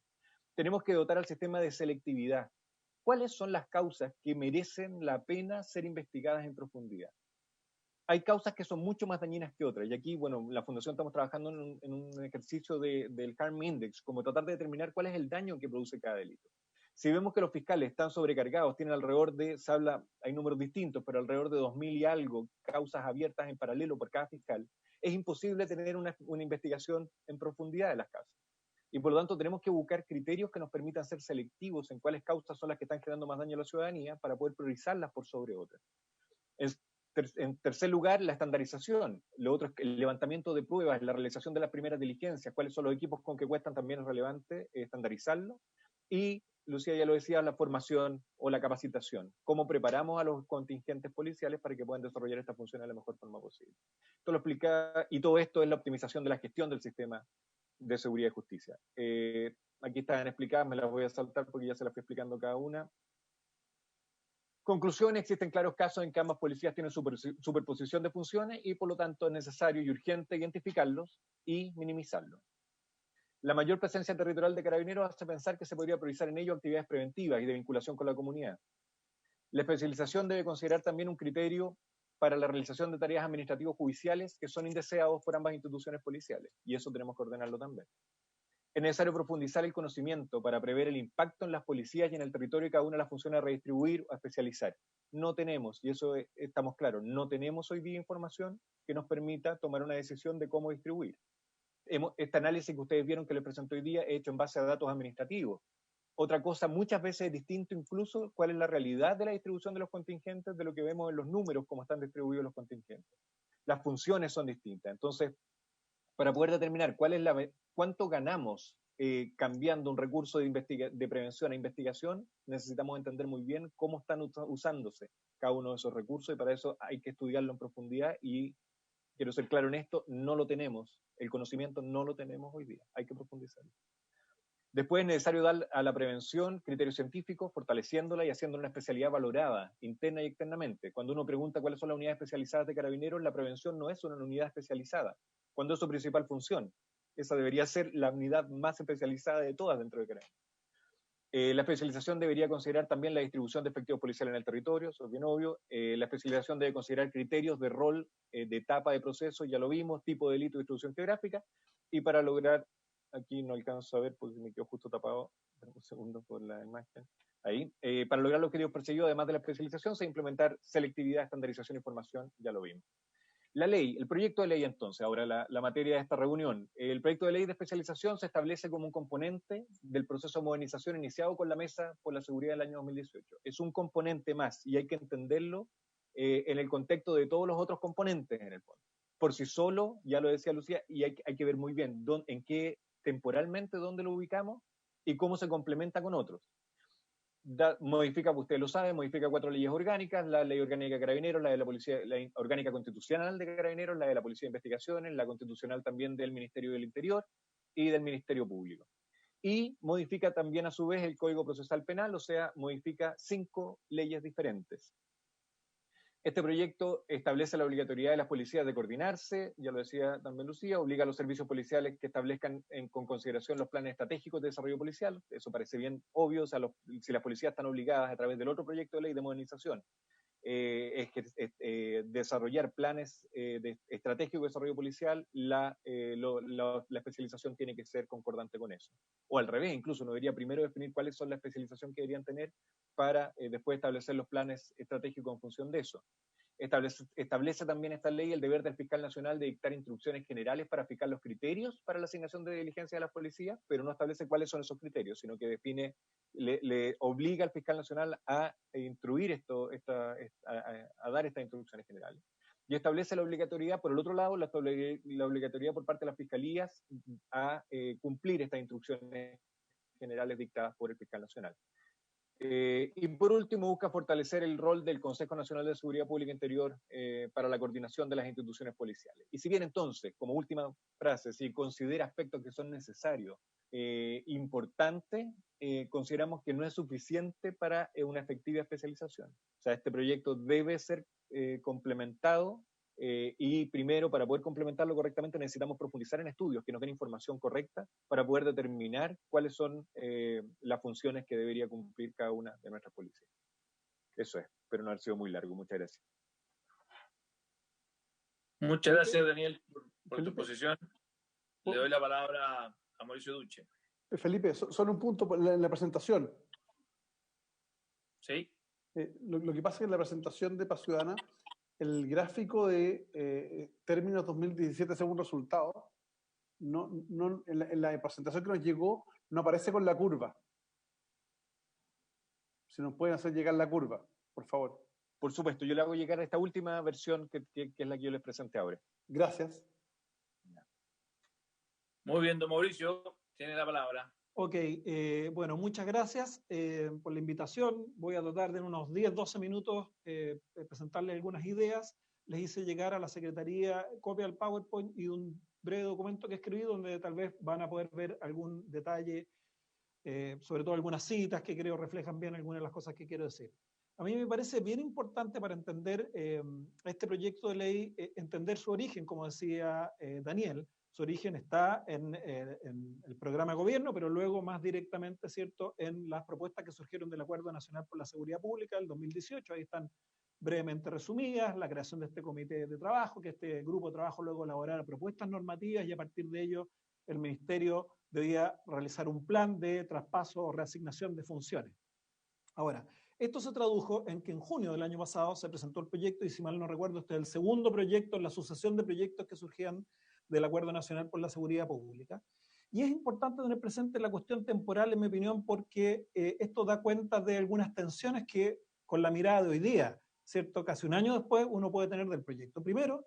Tenemos que dotar al sistema de selectividad. ¿Cuáles son las causas que merecen la pena ser investigadas en profundidad? Hay causas que son mucho más dañinas que otras. Y aquí, bueno, la Fundación estamos trabajando en un ejercicio del Harm Index, como tratar de determinar cuál es el daño que produce cada delito. Si vemos que los fiscales están sobrecargados, tienen alrededor de, hay números distintos, pero alrededor de 2.000 y algo causas abiertas en paralelo por cada fiscal, es imposible tener una investigación en profundidad de las causas. Y por lo tanto tenemos que buscar criterios que nos permitan ser selectivos en cuáles causas son las que están generando más daño a la ciudadanía para poder priorizarlas por sobre otras. En tercer lugar, la estandarización. Lo otro es el levantamiento de pruebas, la realización de las primeras diligencias, cuáles son los equipos con que cuestan, también es relevante estandarizarlo. Y, Lucía ya lo decía, la formación o la capacitación. Cómo preparamos a los contingentes policiales para que puedan desarrollar esta función de la mejor forma posible. Esto lo explica, y todo esto es la optimización de la gestión del sistema de seguridad y justicia. Aquí están explicadas, me las voy a saltar porque ya se las fui explicando cada una. Conclusión, existen claros casos en que ambas policías tienen superposición de funciones y por lo tanto es necesario y urgente identificarlos y minimizarlos. La mayor presencia territorial de Carabineros hace pensar que se podría priorizar en ello actividades preventivas y de vinculación con la comunidad. La especialización debe considerar también un criterio para la realización de tareas administrativos judiciales que son indeseados por ambas instituciones policiales, y eso tenemos que ordenarlo también. Es necesario profundizar el conocimiento para prever el impacto en las policías y en el territorio de cada una de las funciones a redistribuir o a especializar. No tenemos, y eso estamos claros, no tenemos hoy día información que nos permita tomar una decisión de cómo distribuir. Este análisis que ustedes vieron que les presento hoy día es hecho en base a datos administrativos. Otra cosa, muchas veces es distinto incluso cuál es la realidad de la distribución de los contingentes de lo que vemos en los números, cómo están distribuidos los contingentes. Las funciones son distintas. Entonces, para poder determinar cuánto ganamos cambiando un recurso de prevención a investigación, necesitamos entender muy bien cómo están usándose cada uno de esos recursos, y para eso hay que estudiarlo en profundidad, y quiero ser claro en esto, no lo tenemos, el conocimiento no lo tenemos hoy día, hay que profundizarlo. Después es necesario dar a la prevención criterios científicos, fortaleciéndola y haciendo una especialidad valorada, interna y externamente. Cuando uno pregunta cuáles son las unidades especializadas de Carabineros, la prevención no es una unidad especializada, cuando es su principal función. Esa debería ser la unidad más especializada de todas dentro de Carabineros. La especialización debería considerar también la distribución de efectivos policiales en el territorio, eso es bien obvio. La especialización debe considerar criterios de rol, de etapa de proceso, ya lo vimos, tipo de delito, distribución geográfica, y para lograr, aquí no alcanzo a ver porque me quedo justo tapado, un segundo por la imagen, Ahí, para lograr los objetivos perseguidos, además de la especialización, se implementar selectividad, estandarización y formación, ya lo vimos. La ley, el proyecto de ley entonces, ahora la materia de esta reunión. El proyecto de ley de especialización se establece como un componente del proceso de modernización iniciado con la Mesa por la Seguridad del año 2018. Es un componente más y hay que entenderlo en el contexto de todos los otros componentes en el fondo. Por sí solo, ya lo decía Lucía, y hay que ver muy bien en qué temporalmente, dónde lo ubicamos y cómo se complementa con otros. Modifica, usted lo sabe, modifica 4 leyes orgánicas, la ley orgánica de carabineros, la de la policía, la orgánica constitucional de carabineros, la de la policía de investigaciones, la constitucional también del Ministerio del Interior y del Ministerio Público. Y modifica también a su vez el Código Procesal Penal, o sea, modifica 5 leyes diferentes. Este proyecto establece la obligatoriedad de las policías de coordinarse, ya lo decía también Lucía, obliga a los servicios policiales que establezcan con consideración los planes estratégicos de desarrollo policial. Eso parece bien obvio, o sea, si las policías están obligadas a través del otro proyecto de ley de modernización, desarrollar planes estratégicos de desarrollo policial, la especialización tiene que ser concordante con eso. O al revés, incluso uno debería primero definir cuáles son la especialización que deberían tener para después establecer los planes estratégicos en función de eso. Establece también esta ley el deber del fiscal nacional de dictar instrucciones generales para fijar los criterios para la asignación de diligencia de las policías, pero no establece cuáles son esos criterios, sino que define, le obliga al fiscal nacional a instruir a dar estas instrucciones generales. Y establece la obligatoriedad, por el otro lado, la obligatoriedad por parte de las fiscalías a cumplir estas instrucciones generales dictadas por el fiscal nacional. Y por último, busca fortalecer el rol del Consejo Nacional de Seguridad Pública Interior para la coordinación de las instituciones policiales. Y si bien entonces, como última frase, si considera aspectos que son necesarios, importantes, consideramos que no es suficiente para una efectiva especialización. O sea, este proyecto debe ser complementado y primero, para poder complementarlo correctamente, necesitamos profundizar en estudios que nos den información correcta para poder determinar cuáles son las funciones que debería cumplir cada una de nuestras policías. Eso es, pero no ha sido muy largo. Muchas gracias. Muchas gracias, Daniel, por tu posición. Le doy la palabra a Mauricio Duche. Felipe, solo un punto en la presentación. ¿Sí? Lo que pasa es que en la presentación de Paz Ciudadana, el gráfico de términos 2017 según resultados, en la presentación que nos llegó, no aparece con la curva. Si nos pueden hacer llegar la curva, por favor. Por supuesto, yo le hago llegar a esta última versión que es la que yo les presenté ahora. Gracias. Muy bien, don Mauricio, tiene la palabra. Ok, bueno, muchas gracias por la invitación. Voy a tratar de en unos 10, 12 minutos presentarles algunas ideas. Les hice llegar a la Secretaría copia del PowerPoint y un breve documento que escribí donde tal vez van a poder ver algún detalle, sobre todo algunas citas que creo reflejan bien algunas de las cosas que quiero decir. A mí me parece bien importante para entender este proyecto de ley, entender su origen, como decía Daniel. Su origen está en el programa de gobierno, pero luego más directamente, ¿cierto?, en las propuestas que surgieron del Acuerdo Nacional por la Seguridad Pública del 2018. Ahí están brevemente resumidas, la creación de este comité de trabajo, que este grupo de trabajo luego elaborara propuestas normativas y a partir de ello el Ministerio debía realizar un plan de traspaso o reasignación de funciones. Ahora, esto se tradujo en que en junio del año pasado se presentó el proyecto y si mal no recuerdo, este es el segundo proyecto en la sucesión de proyectos que surgían del Acuerdo Nacional por la Seguridad Pública. Y es importante tener presente la cuestión temporal, en mi opinión, porque esto da cuenta de algunas tensiones que con la mirada de hoy día, ¿cierto? Casi un año después uno puede tener del proyecto. Primero,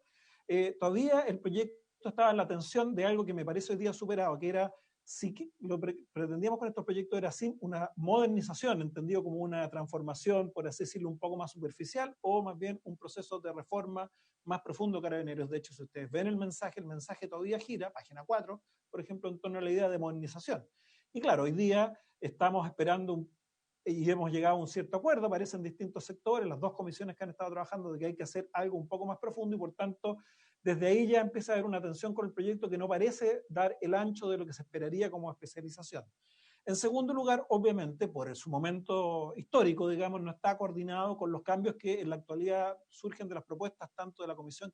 todavía el proyecto estaba en la tensión de algo que me parece hoy día superado, que era si lo pretendíamos con estos proyectos era sin una modernización, entendido como una transformación, por así decirlo, un poco más superficial, o más bien un proceso de reforma más profundo de Carabineros. De hecho, si ustedes ven el mensaje todavía gira, página 4, por ejemplo, en torno a la idea de modernización. Y claro, hoy día estamos esperando y hemos llegado a un cierto acuerdo, aparecen distintos sectores, las dos comisiones que han estado trabajando de que hay que hacer algo un poco más profundo y por tanto desde ahí ya empieza a haber una tensión con el proyecto que no parece dar el ancho de lo que se esperaría como especialización. En segundo lugar, obviamente, por su momento histórico, digamos, no está coordinado con los cambios que en la actualidad surgen de las propuestas tanto de la Comisión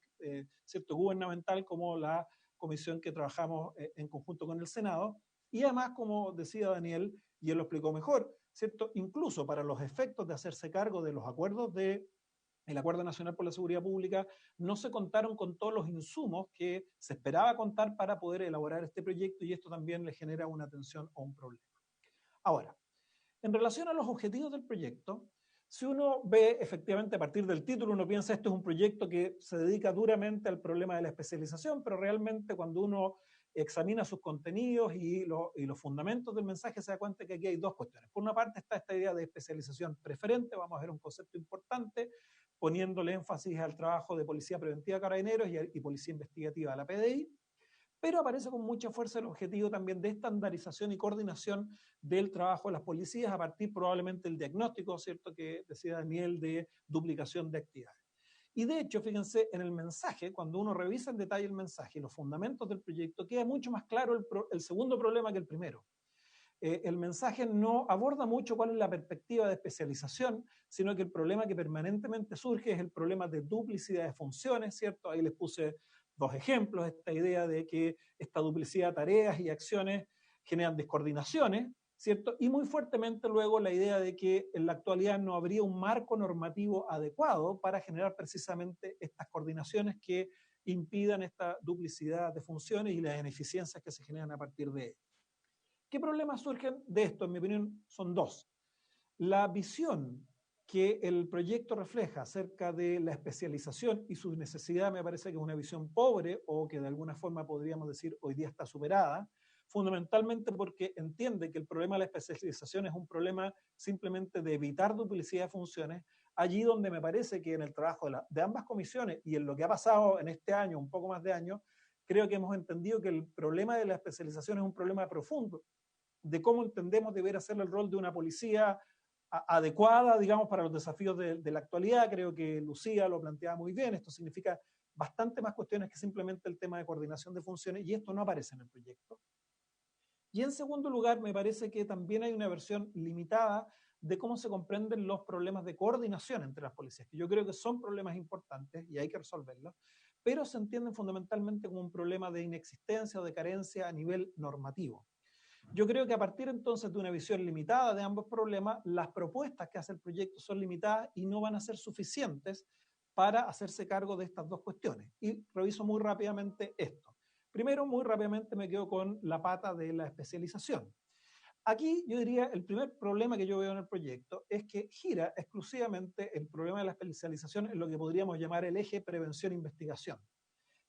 ¿cierto? Gubernamental como la comisión que trabajamos en conjunto con el Senado. Y además, como decía Daniel, y él lo explicó mejor, ¿cierto? Incluso para los efectos de hacerse cargo de los acuerdos del Acuerdo Nacional por la Seguridad Pública, no se contaron con todos los insumos que se esperaba contar para poder elaborar este proyecto, y esto también le genera una tensión o un problema. Ahora, en relación a los objetivos del proyecto, si uno ve efectivamente a partir del título, uno piensa esto es un proyecto que se dedica duramente al problema de la especialización, pero realmente cuando uno examina sus contenidos y los fundamentos del mensaje se da cuenta que aquí hay dos cuestiones. Por una parte está esta idea de especialización preferente, vamos a ver un concepto importante, poniéndole énfasis al trabajo de Policía Preventiva Carabineros y Policía Investigativa, la PDI, pero aparece con mucha fuerza el objetivo también de estandarización y coordinación del trabajo de las policías a partir probablemente del diagnóstico, ¿cierto?, que decía Daniel, de duplicación de actividades. Y de hecho, fíjense, en el mensaje, cuando uno revisa en detalle el mensaje y los fundamentos del proyecto, queda mucho más claro el segundo problema que el primero. El mensaje no aborda mucho cuál es la perspectiva de especialización, sino que el problema que permanentemente surge es el problema de duplicidad de funciones, ¿cierto? Ahí les puse dos ejemplos, esta idea de que esta duplicidad de tareas y acciones generan descoordinaciones, ¿cierto? Y muy fuertemente luego la idea de que en la actualidad no habría un marco normativo adecuado para generar precisamente estas coordinaciones que impidan esta duplicidad de funciones y las ineficiencias que se generan a partir de ello. ¿Qué problemas surgen de esto? En mi opinión son dos. La visión que el proyecto refleja acerca de la especialización y su necesidad me parece que es una visión pobre o que de alguna forma podríamos decir hoy día está superada, fundamentalmente porque entiende que el problema de la especialización es un problema simplemente de evitar duplicidad de funciones, allí donde me parece que en el trabajo de ambas comisiones y en lo que ha pasado en este año, un poco más de año, creo que hemos entendido que el problema de la especialización es un problema profundo de cómo entendemos deber hacer el rol de una policía adecuada, digamos, para los desafíos de la actualidad. Creo que Lucía lo planteaba muy bien. Esto significa bastante más cuestiones que simplemente el tema de coordinación de funciones, y esto no aparece en el proyecto. Y en segundo lugar, me parece que también hay una versión limitada de cómo se comprenden los problemas de coordinación entre las policías, que yo creo que son problemas importantes y hay que resolverlos, pero se entienden fundamentalmente como un problema de inexistencia o de carencia a nivel normativo. Yo creo que a partir entonces de una visión limitada de ambos problemas, las propuestas que hace el proyecto son limitadas y no van a ser suficientes para hacerse cargo de estas dos cuestiones. Y reviso muy rápidamente esto. Primero, muy rápidamente me quedo con la pata de la especialización. Aquí yo diría el primer problema que yo veo en el proyecto es que gira exclusivamente el problema de la especialización en lo que podríamos llamar el eje prevención-investigación.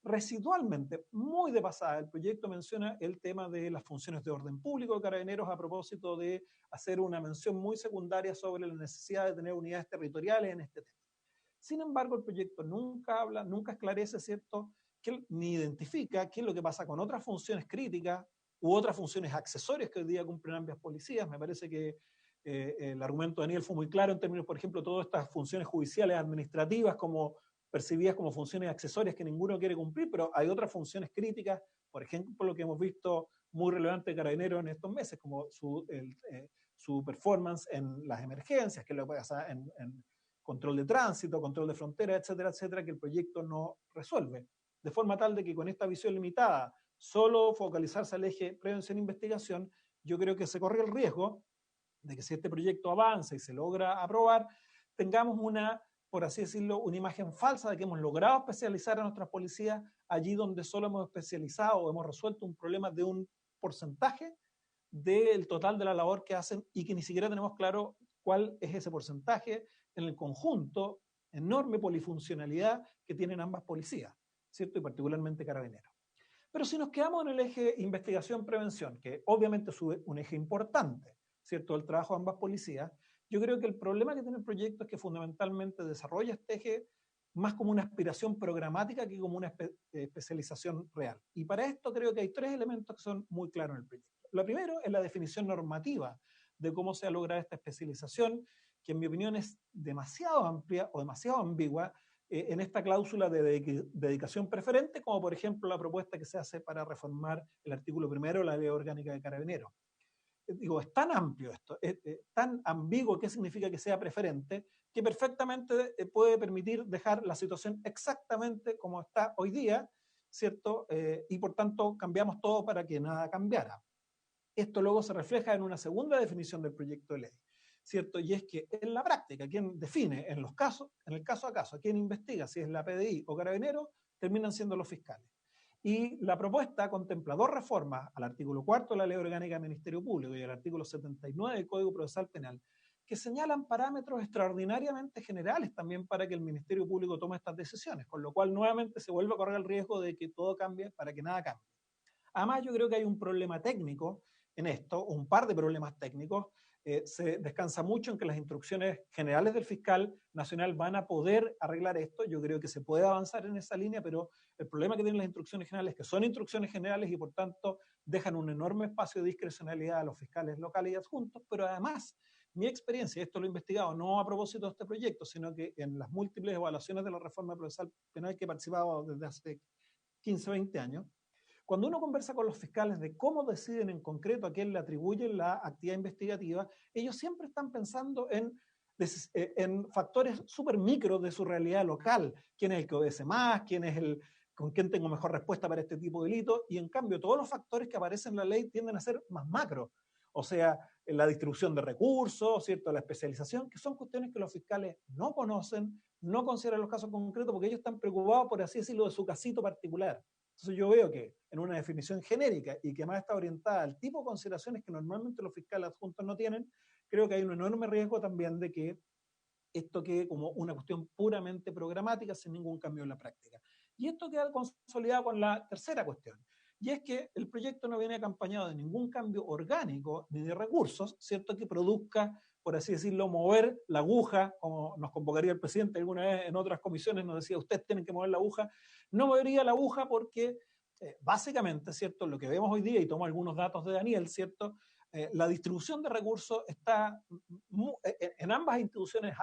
Residualmente, muy de pasada, el proyecto menciona el tema de las funciones de orden público de Carabineros a propósito de hacer una mención muy secundaria sobre la necesidad de tener unidades territoriales en este tema. Sin embargo, el proyecto nunca habla, nunca esclarece, ¿cierto?, ni identifica qué es lo que pasa con otras funciones críticas u otras funciones accesorias que hoy día cumplen ambas policías. Me parece que el argumento de Daniel fue muy claro en términos, por ejemplo, todas estas funciones judiciales, administrativas, como percibidas como funciones accesorias que ninguno quiere cumplir, pero hay otras funciones críticas, por ejemplo, lo que hemos visto muy relevante de Carabineros en estos meses, como su performance en las emergencias, que es lo que pasa en control de tránsito, control de frontera, etcétera, etcétera, que el proyecto no resuelve. De forma tal de que con esta visión limitada, solo focalizarse al eje prevención-investigación, yo creo que se corre el riesgo de que si este proyecto avanza y se logra aprobar, tengamos una, por así decirlo, una imagen falsa de que hemos logrado especializar a nuestras policías allí donde solo hemos especializado o hemos resuelto un problema de un porcentaje del total de la labor que hacen y que ni siquiera tenemos claro cuál es ese porcentaje en el conjunto, enorme polifuncionalidad que tienen ambas policías, ¿cierto? Y particularmente Carabineros. Pero si nos quedamos en el eje investigación-prevención, que obviamente es un eje importante, ¿cierto?, el trabajo de ambas policías, yo creo que el problema que tiene el proyecto es que fundamentalmente desarrolla este eje más como una aspiración programática que como una especialización real. Y para esto creo que hay tres elementos que son muy claros en el proyecto. Lo primero es la definición normativa de cómo se ha logrado esta especialización, que en mi opinión es demasiado amplia o demasiado ambigua en esta cláusula de dedicación preferente, como por ejemplo la propuesta que se hace para reformar el artículo 1 de la Ley Orgánica de Carabineros. Digo, es tan amplio esto, es tan ambiguo qué significa que sea preferente, que perfectamente puede permitir dejar la situación exactamente como está hoy día, ¿cierto? Y por tanto cambiamos todo para que nada cambiara. Esto luego se refleja en una segunda definición del proyecto de ley, ¿cierto? Y es que en la práctica, quien define en los casos, en el caso a caso, quien investiga si es la PDI o Carabineros, terminan siendo los fiscales. Y la propuesta contempla 2 reformas al artículo 4 de la Ley Orgánica del Ministerio Público y al artículo 79 del Código Procesal Penal, que señalan parámetros extraordinariamente generales también para que el Ministerio Público tome estas decisiones, con lo cual nuevamente se vuelve a correr el riesgo de que todo cambie para que nada cambie. Además, yo creo que hay un problema técnico en esto, un par de problemas técnicos. Se descansa mucho en que las instrucciones generales del fiscal nacional van a poder arreglar esto. Yo creo que se puede avanzar en esa línea, pero el problema que tienen las instrucciones generales es que son instrucciones generales y por tanto dejan un enorme espacio de discrecionalidad a los fiscales locales y adjuntos, pero además mi experiencia, esto lo he investigado no a propósito de este proyecto, sino que en las múltiples evaluaciones de la reforma procesal penal que he participado desde hace 15, 20 años, cuando uno conversa con los fiscales de cómo deciden en concreto a quién le atribuyen la actividad investigativa, ellos siempre están pensando en factores súper micros de su realidad local. ¿Quién es el que obedece más? ¿Con quién tengo mejor respuesta para este tipo de delitos? Y en cambio, todos los factores que aparecen en la ley tienden a ser más macro. O sea, la distribución de recursos, ¿cierto? La especialización, que son cuestiones que los fiscales no conocen, no consideran los casos concretos, porque ellos están preocupados, por así decirlo, de su casito particular. Entonces yo veo que en una definición genérica y que más está orientada al tipo de consideraciones que normalmente los fiscales adjuntos no tienen, creo que hay un enorme riesgo también de que esto quede como una cuestión puramente programática sin ningún cambio en la práctica. Y esto queda consolidado con la tercera cuestión, y es que el proyecto no viene acompañado de ningún cambio orgánico ni de recursos, ¿cierto?, que produzca, por así decirlo, mover la aguja, como nos convocaría el presidente alguna vez en otras comisiones, nos decía, ustedes tienen que mover la aguja. No movería la aguja porque básicamente, ¿cierto?, lo que vemos hoy día, y tomo algunos datos de Daniel, ¿cierto?, la distribución de recursos está en ambas instituciones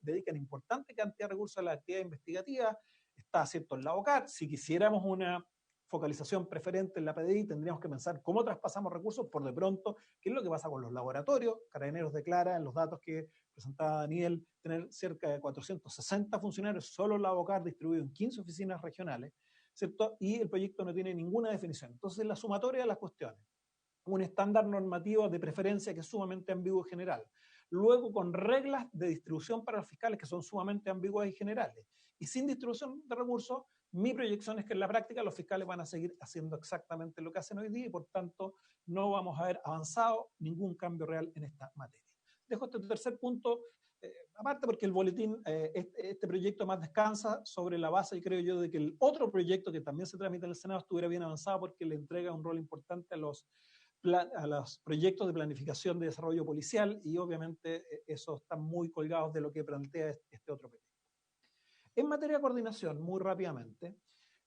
dedican importante cantidad de recursos a la actividad investigativa, está, ¿cierto?, en la OCAR. Si quisiéramos una focalización preferente en la PDI, tendríamos que pensar cómo traspasamos recursos por de pronto, qué es lo que pasa con los laboratorios. Carabineros declara en los datos que presentaba Daniel tener cerca de 460 funcionarios solo en la OCAR, distribuidos en 15 oficinas regionales, ¿cierto? Y el proyecto no tiene ninguna definición. Entonces, la sumatoria de las cuestiones, un estándar normativo de preferencia que es sumamente ambiguo y general. Luego, con reglas de distribución para los fiscales que son sumamente ambiguas y generales. Y sin distribución de recursos, mi proyección es que en la práctica los fiscales van a seguir haciendo exactamente lo que hacen hoy día y por tanto no vamos a ver avanzado ningún cambio real en esta materia. Dejo este tercer punto aparte porque el boletín, este proyecto más descansa sobre la base, y creo yo, de que el otro proyecto que también se tramita en el Senado estuviera bien avanzado porque le entrega un rol importante a los proyectos de planificación de desarrollo policial y obviamente esos están muy colgados de lo que plantea este otro proyecto. En materia de coordinación, muy rápidamente,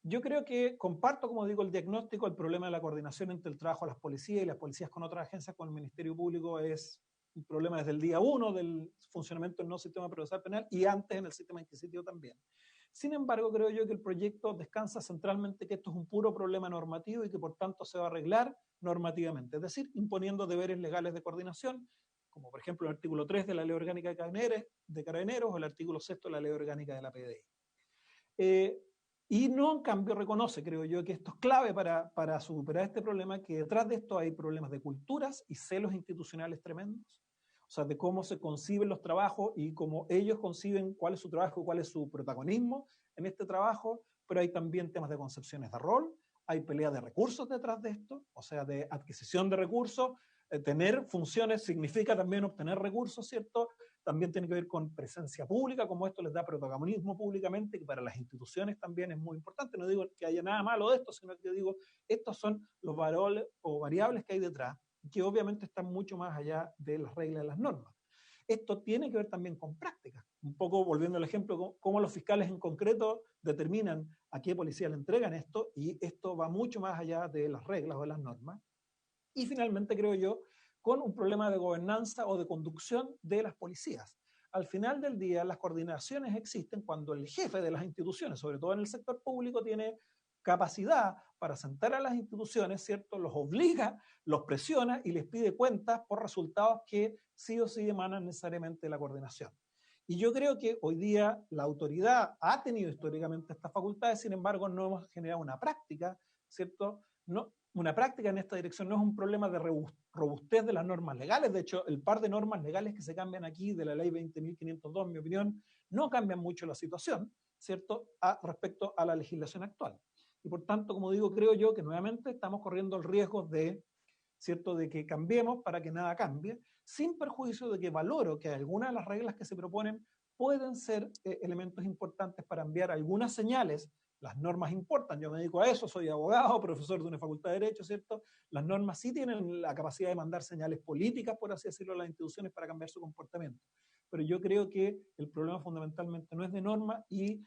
yo creo que comparto, como digo, el diagnóstico. El problema de la coordinación entre el trabajo de las policías y las policías con otras agencias, con el Ministerio Público, es un problema desde el día 1 del funcionamiento del nuevo sistema procesal penal y antes en el sistema inquisitivo también. Sin embargo, creo yo que el proyecto descansa centralmente que esto es un puro problema normativo y que por tanto se va a arreglar normativamente, es decir, imponiendo deberes legales de coordinación, como por ejemplo el artículo 3 de la Ley Orgánica de Carabineros o el artículo 6 de la Ley Orgánica de la PDI. Y no, en cambio, reconoce, creo yo, que esto es clave para superar este problema, que detrás de esto hay problemas de culturas y celos institucionales tremendos, o sea, de cómo se conciben los trabajos y cómo ellos conciben cuál es su trabajo, cuál es su protagonismo en este trabajo, pero hay también temas de concepciones de rol, hay pelea de recursos detrás de esto, o sea, de adquisición de recursos. Tener funciones significa también obtener recursos, ¿cierto? También tiene que ver con presencia pública, como esto les da protagonismo públicamente, que para las instituciones también es muy importante. No digo que haya nada malo de esto, sino que digo, estos son los valores o variables que hay detrás, que obviamente están mucho más allá de las reglas y las normas. Esto tiene que ver también con prácticas. Un poco volviendo al ejemplo, cómo los fiscales en concreto determinan a qué policía le entregan esto, y esto va mucho más allá de las reglas o de las normas. Y finalmente, creo yo, con un problema de gobernanza o de conducción de las policías. Al final del día, las coordinaciones existen cuando el jefe de las instituciones, sobre todo en el sector público, tiene capacidad para sentar a las instituciones, ¿cierto? Los obliga, los presiona y les pide cuentas por resultados que sí o sí emanan necesariamente de la coordinación. Y yo creo que hoy día la autoridad ha tenido históricamente estas facultades, sin embargo no hemos generado una práctica, ¿cierto? No, una práctica en esta dirección, no es un problema de robustez de las normas legales. De hecho, el par de normas legales que se cambian aquí de la ley 20.502, en mi opinión, no cambian mucho la situación, ¿cierto?, respecto a la legislación actual. Y por tanto, como digo, creo yo que nuevamente estamos corriendo el riesgo de, ¿cierto?, de que cambiemos para que nada cambie, sin perjuicio de que valoro que algunas de las reglas que se proponen pueden ser elementos importantes para enviar algunas señales. Las normas importan, yo me dedico a eso, soy abogado, profesor de una facultad de Derecho, ¿cierto? Las normas sí tienen la capacidad de mandar señales políticas, por así decirlo, a las instituciones para cambiar su comportamiento. Pero yo creo que el problema fundamentalmente no es de norma y,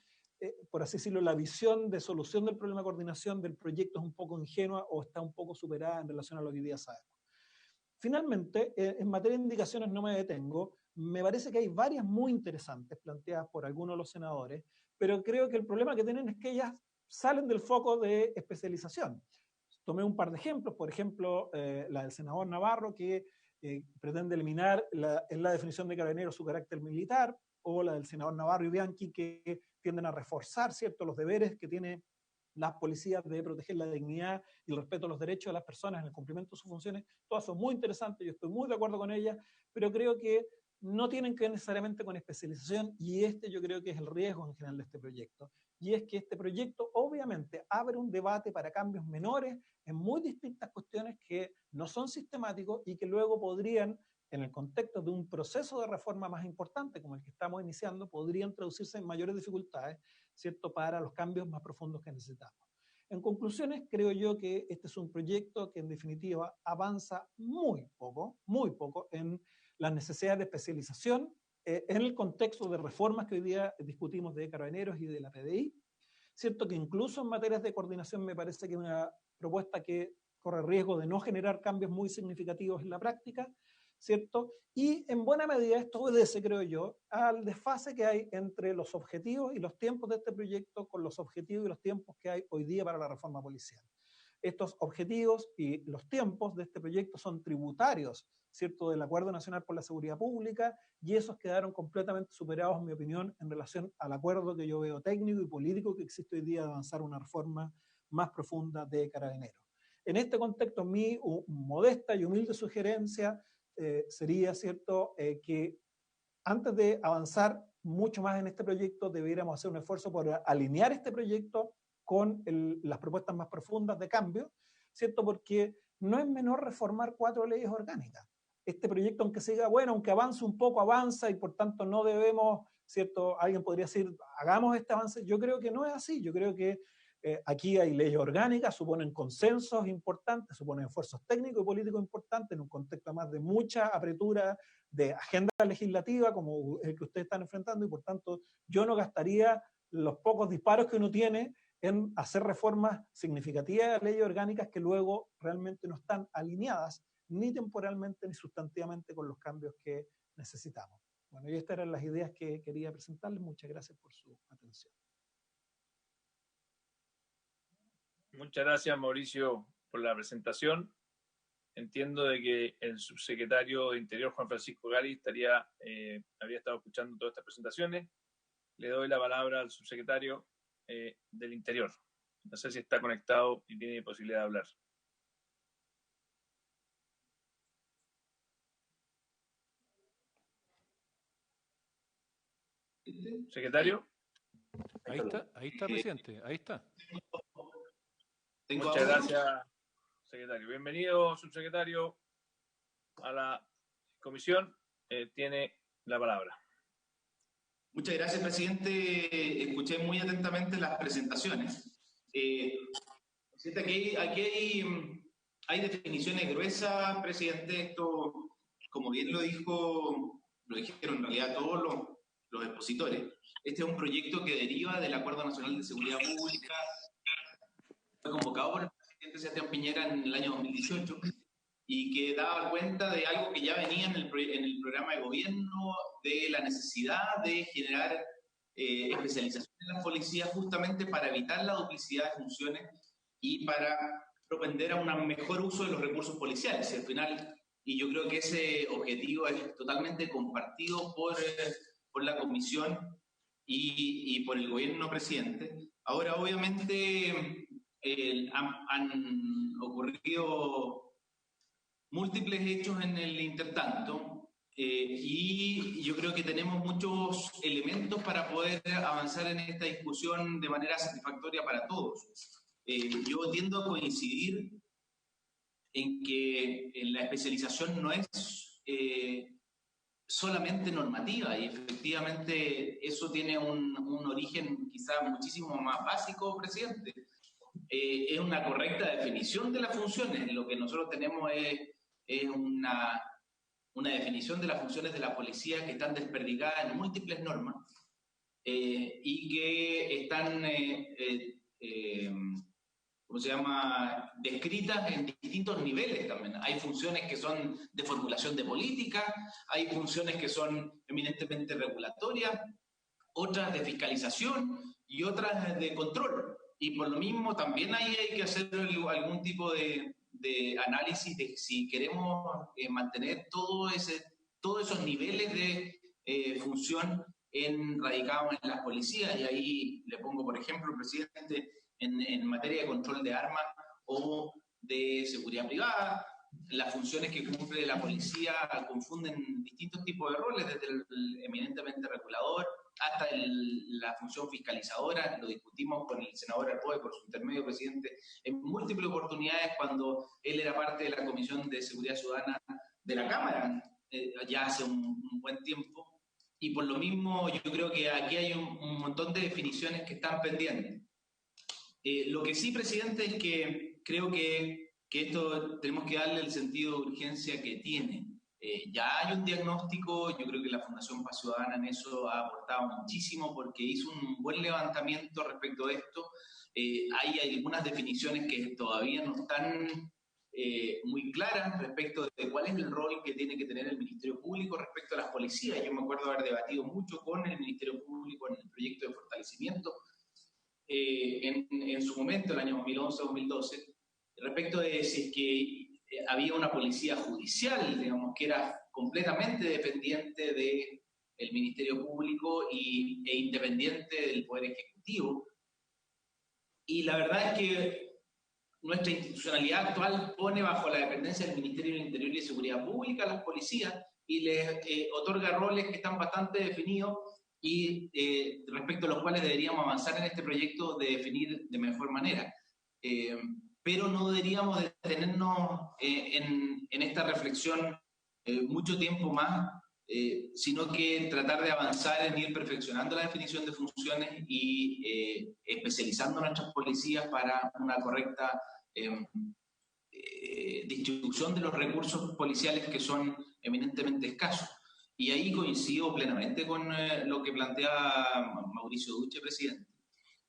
por así decirlo, la visión de solución del problema de coordinación del proyecto es un poco ingenua o está un poco superada en relación a lo que hoy día sabemos. Finalmente, en materia de indicaciones no me detengo. Me parece que hay varias muy interesantes planteadas por algunos de los senadores, pero creo que el problema que tienen es que ellas salen del foco de especialización. Tomé un par de ejemplos, por ejemplo, la del senador Navarro, que pretende eliminar en la definición de carabineros su carácter militar, o la del senador Navarro y Bianchi, que tienden a reforzar, ¿cierto?, los deberes que tiene las policías de proteger la dignidad y el respeto a los derechos de las personas en el cumplimiento de sus funciones. Todas son muy interesantes, yo estoy muy de acuerdo con ellas, pero creo que no tienen que ver necesariamente con especialización, y yo creo que es el riesgo en general de este proyecto, y es que este proyecto obviamente abre un debate para cambios menores en muy distintas cuestiones que no son sistemáticos y que luego podrían, en el contexto de un proceso de reforma más importante como el que estamos iniciando, podrían traducirse en mayores dificultades, ¿cierto?, para los cambios más profundos que necesitamos. En conclusiones, creo yo que este es un proyecto que en definitiva avanza muy poco en las necesidades de especialización en el contexto de reformas que hoy día discutimos de Carabineros y de la PDI. Cierto que incluso en materias de coordinación me parece que es una propuesta que corre riesgo de no generar cambios muy significativos en la práctica, ¿cierto? Y en buena medida esto obedece, creo yo, al desfase que hay entre los objetivos y los tiempos de este proyecto con los objetivos y los tiempos que hay hoy día para la reforma policial. Estos objetivos y los tiempos de este proyecto son tributarios, ¿cierto?, del Acuerdo Nacional por la Seguridad Pública, y esos quedaron completamente superados, en mi opinión, en relación al acuerdo que yo veo técnico y político que existe hoy día de avanzar una reforma más profunda de Carabineros. En este contexto, mi modesta y humilde sugerencia sería, ¿cierto?, que antes de avanzar mucho más en este proyecto, deberíamos hacer un esfuerzo por alinear este proyecto con las propuestas más profundas de cambio, ¿cierto? Porque no es menor reformar 4 leyes orgánicas. Este proyecto, aunque siga bueno, aunque avance un poco, avanza y por tanto no debemos, ¿cierto? Alguien podría decir, hagamos este avance. Yo creo que no es así. Yo creo que aquí hay leyes orgánicas, suponen consensos importantes, suponen esfuerzos técnicos y políticos importantes en un contexto más de mucha apertura de agenda legislativa como el que ustedes están enfrentando, y por tanto yo no gastaría los pocos disparos que uno tiene en hacer reformas significativas de leyes orgánicas que luego realmente no están alineadas ni temporalmente ni sustantivamente con los cambios que necesitamos. Bueno, y estas eran las ideas que quería presentarles. Muchas gracias por su atención. Muchas gracias, Mauricio, por la presentación. Entiendo de que el subsecretario de Interior, Juan Francisco Gali, habría estado escuchando todas estas presentaciones. Le doy la palabra al subsecretario del Interior. No sé si está conectado y tiene posibilidad de hablar. ¿Secretario? Ahí está, presidente, ahí está. Muchas gracias, secretario. Bienvenido, subsecretario, a la comisión. Tiene la palabra. Muchas gracias, presidente. Escuché muy atentamente las presentaciones. Presidente, aquí hay definiciones gruesas, presidente. Esto, como bien lo dijeron en realidad todos los expositores. Este es un proyecto que deriva del Acuerdo Nacional de Seguridad Pública. Fue convocado por el presidente Sebastián Piñera en el año 2018 y que daba cuenta de algo que ya venía en el programa de gobierno, de la necesidad de generar especialización en las policías justamente para evitar la duplicidad de funciones y para propender a un mejor uso de los recursos policiales. Y al final, y yo creo que ese objetivo es totalmente compartido por la comisión y por el gobierno, presidente. Ahora, obviamente, ocurrido múltiples hechos en el intertanto, y yo creo que tenemos muchos elementos para poder avanzar en esta discusión de manera satisfactoria para todos. Yo tiendo a coincidir en que la especialización no es solamente normativa, y efectivamente eso tiene un origen quizás muchísimo más básico, presidente. Es una correcta definición de las funciones. Lo que nosotros tenemos es una definición de las funciones de la policía que están desperdigadas en múltiples normas, y que están ¿cómo se llama?, descritas en distintos niveles también. Hay funciones que son de formulación de política, hay funciones que son eminentemente regulatorias, otras de fiscalización y otras de control. Y por lo mismo también ahí hay que hacer algún tipo de análisis de si queremos mantener todos esos niveles de función radicados en las policías. Y ahí le pongo, por ejemplo, presidente, en materia de control de armas o de seguridad privada. Las funciones que cumple la policía confunden distintos tipos de roles, desde el eminentemente regulador hasta la función fiscalizadora. Lo discutimos con el senador Arboe por su intermedio, presidente, en múltiples oportunidades cuando él era parte de la Comisión de Seguridad Ciudadana de la Cámara, ya hace un buen tiempo. Y por lo mismo yo creo que aquí hay un montón de definiciones que están pendientes. Lo que sí, presidente, es que creo que esto tenemos que darle el sentido de urgencia que tiene. Ya hay un diagnóstico, yo creo que la Fundación Paz Ciudadana en eso ha aportado muchísimo porque hizo un buen levantamiento respecto a esto. Hay algunas definiciones que todavía no están muy claras respecto de cuál es el rol que tiene que tener el Ministerio Público respecto a las policías. Yo me acuerdo haber debatido mucho con el Ministerio Público en el proyecto de fortalecimiento en su momento, el año 2011-2012, respecto de si es que había una policía judicial, digamos, que era completamente dependiente del Ministerio Público e independiente del Poder Ejecutivo. Y la verdad es que nuestra institucionalidad actual pone bajo la dependencia del Ministerio del Interior y de Seguridad Pública a las policías y les otorga roles que están bastante definidos y respecto a los cuales deberíamos avanzar en este proyecto de definir de mejor manera. Pero no deberíamos detenernos en esta reflexión mucho tiempo más, sino que tratar de avanzar en ir perfeccionando la definición de funciones y especializando nuestras policías para una correcta distribución de los recursos policiales que son eminentemente escasos. Y ahí coincido plenamente con lo que plantea Mauricio Duche, presidente,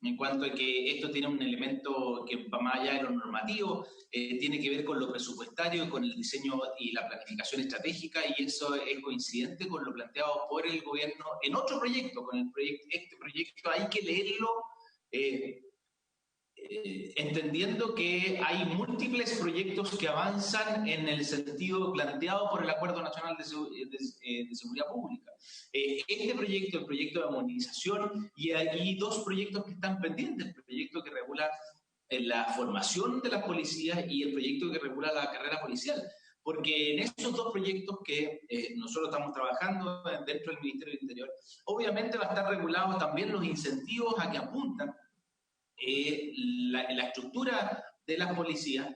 en cuanto a que esto tiene un elemento que va más allá de lo normativo, tiene que ver con lo presupuestario, con el diseño y la planificación estratégica, y eso es coincidente con lo planteado por el gobierno en otro proyecto. Este proyecto hay que leerlo entendiendo que hay múltiples proyectos que avanzan en el sentido planteado por el Acuerdo Nacional de Seguridad Pública. Este proyecto, el proyecto de armonización, y hay dos proyectos que están pendientes: el proyecto que regula la formación de las policías y el proyecto que regula la carrera policial. Porque en estos dos proyectos que nosotros estamos trabajando dentro del Ministerio del Interior, obviamente va a estar regulados también los incentivos a que apuntan la estructura de las policías,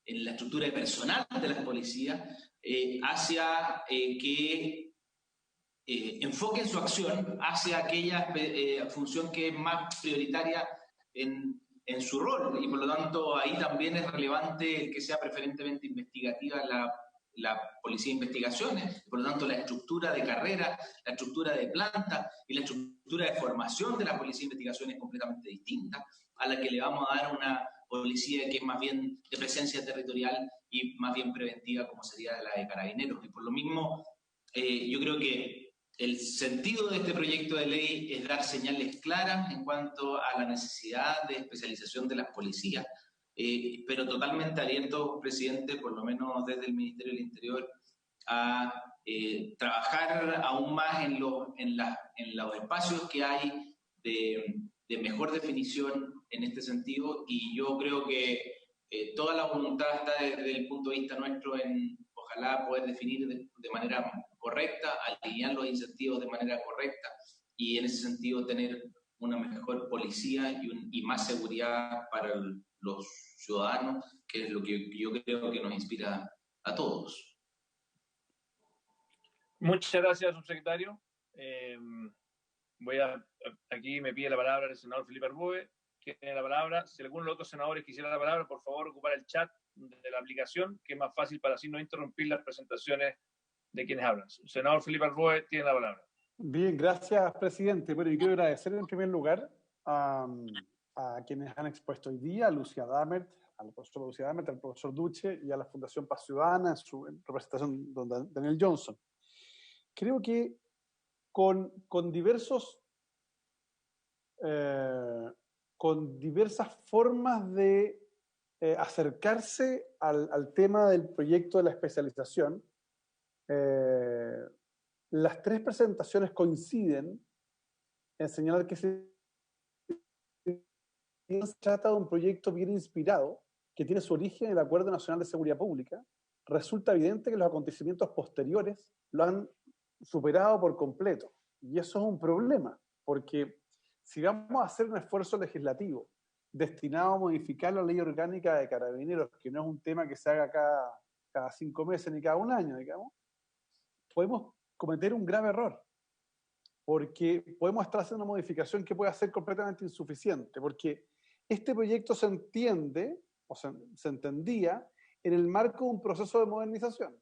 en la estructura de personal de las policías, hacia que enfoquen su acción hacia aquella función que es más prioritaria en su rol, y por lo tanto ahí también es relevante que sea preferentemente investigativa la policía de investigaciones. Por lo tanto, la estructura de carrera, la estructura de planta y la estructura de formación de la policía de investigaciones es completamente distinta a la que le vamos a dar a una policía que es más bien de presencia territorial y más bien preventiva, como sería la de Carabineros. Y por lo mismo, yo creo que el sentido de este proyecto de ley es dar señales claras en cuanto a la necesidad de especialización de las policías, pero totalmente abierto, presidente, por lo menos desde el Ministerio del Interior, a trabajar aún más en los espacios que hay de mejor definición en este sentido. Y yo creo que toda la voluntad está desde el punto de vista nuestro en, ojalá, poder definir de manera correcta, alinear los incentivos de manera correcta y en ese sentido tener una mejor policía y más seguridad para los ciudadanos, que es lo que yo creo que nos inspira a todos. Muchas gracias, subsecretario. Aquí me pide la palabra el senador Felipe Arbóe, que tiene la palabra. Si alguno de los otros senadores quisiera la palabra, por favor, ocupar el chat de la aplicación, que es más fácil para así no interrumpir las presentaciones de quienes hablan. Senador Felipe Arbóe tiene la palabra. Bien, gracias, presidente. Bueno, yo quiero agradecer en primer lugar a quienes han expuesto hoy día, a Lucía Damert, al profesor Lucía Damert, al profesor Duche y a la Fundación Paz Ciudadana en su representación de Daniel Johnson. Creo que con diversas formas de acercarse al tema del proyecto de la especialización, las tres presentaciones coinciden en señalar que se trata de un proyecto bien inspirado, que tiene su origen en el Acuerdo Nacional de Seguridad Pública. Resulta evidente que los acontecimientos posteriores lo han superado por completo. Y eso es un problema, porque si vamos a hacer un esfuerzo legislativo destinado a modificar la ley orgánica de carabineros, que no es un tema que se haga cada 5 meses ni cada un año, digamos, podemos cometer un grave error, porque podemos estar haciendo una modificación que pueda ser completamente insuficiente, porque este proyecto se entiende, o se entendía, en el marco de un proceso de modernización.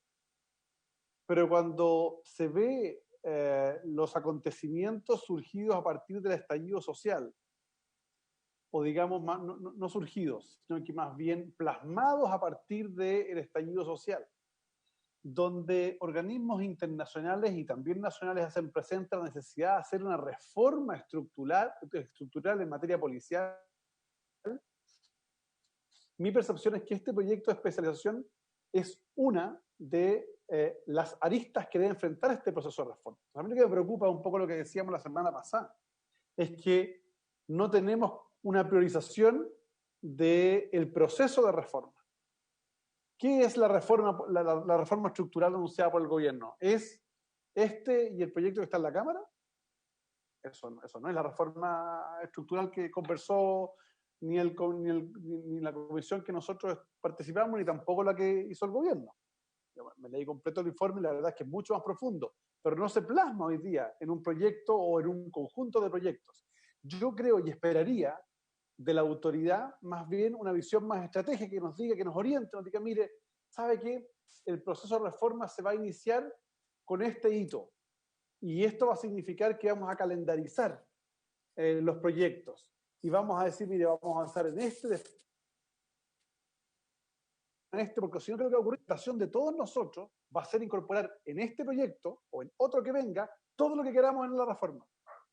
Pero cuando se ve los acontecimientos surgidos a partir del estallido social, o digamos, no surgidos, sino que más bien plasmados a partir del estallido social, donde organismos internacionales y también nacionales hacen presente la necesidad de hacer una reforma estructural en materia policial, mi percepción es que este proyecto de especialización es una de las aristas que debe enfrentar este proceso de reforma. A mí lo que me preocupa un poco lo que decíamos la semana pasada, es que no tenemos una priorización del proceso de reforma. ¿Qué es la reforma estructural anunciada por el gobierno? ¿Es este y el proyecto que está en la Cámara? Eso no es la reforma estructural que conversó ni la comisión que nosotros participamos, ni tampoco la que hizo el gobierno. Me leí completo el informe y la verdad es que es mucho más profundo, pero no se plasma hoy día en un proyecto o en un conjunto de proyectos. Yo creo y esperaría de la autoridad más bien una visión más estratégica que nos diga, que nos oriente, nos diga, mire, ¿sabe qué? El proceso de reforma se va a iniciar con este hito y esto va a significar que vamos a calendarizar los proyectos y vamos a decir, mire, vamos a avanzar en este, porque si no creo que la ocurrición de todos nosotros va a ser incorporar en este proyecto o en otro que venga todo lo que queramos en la reforma.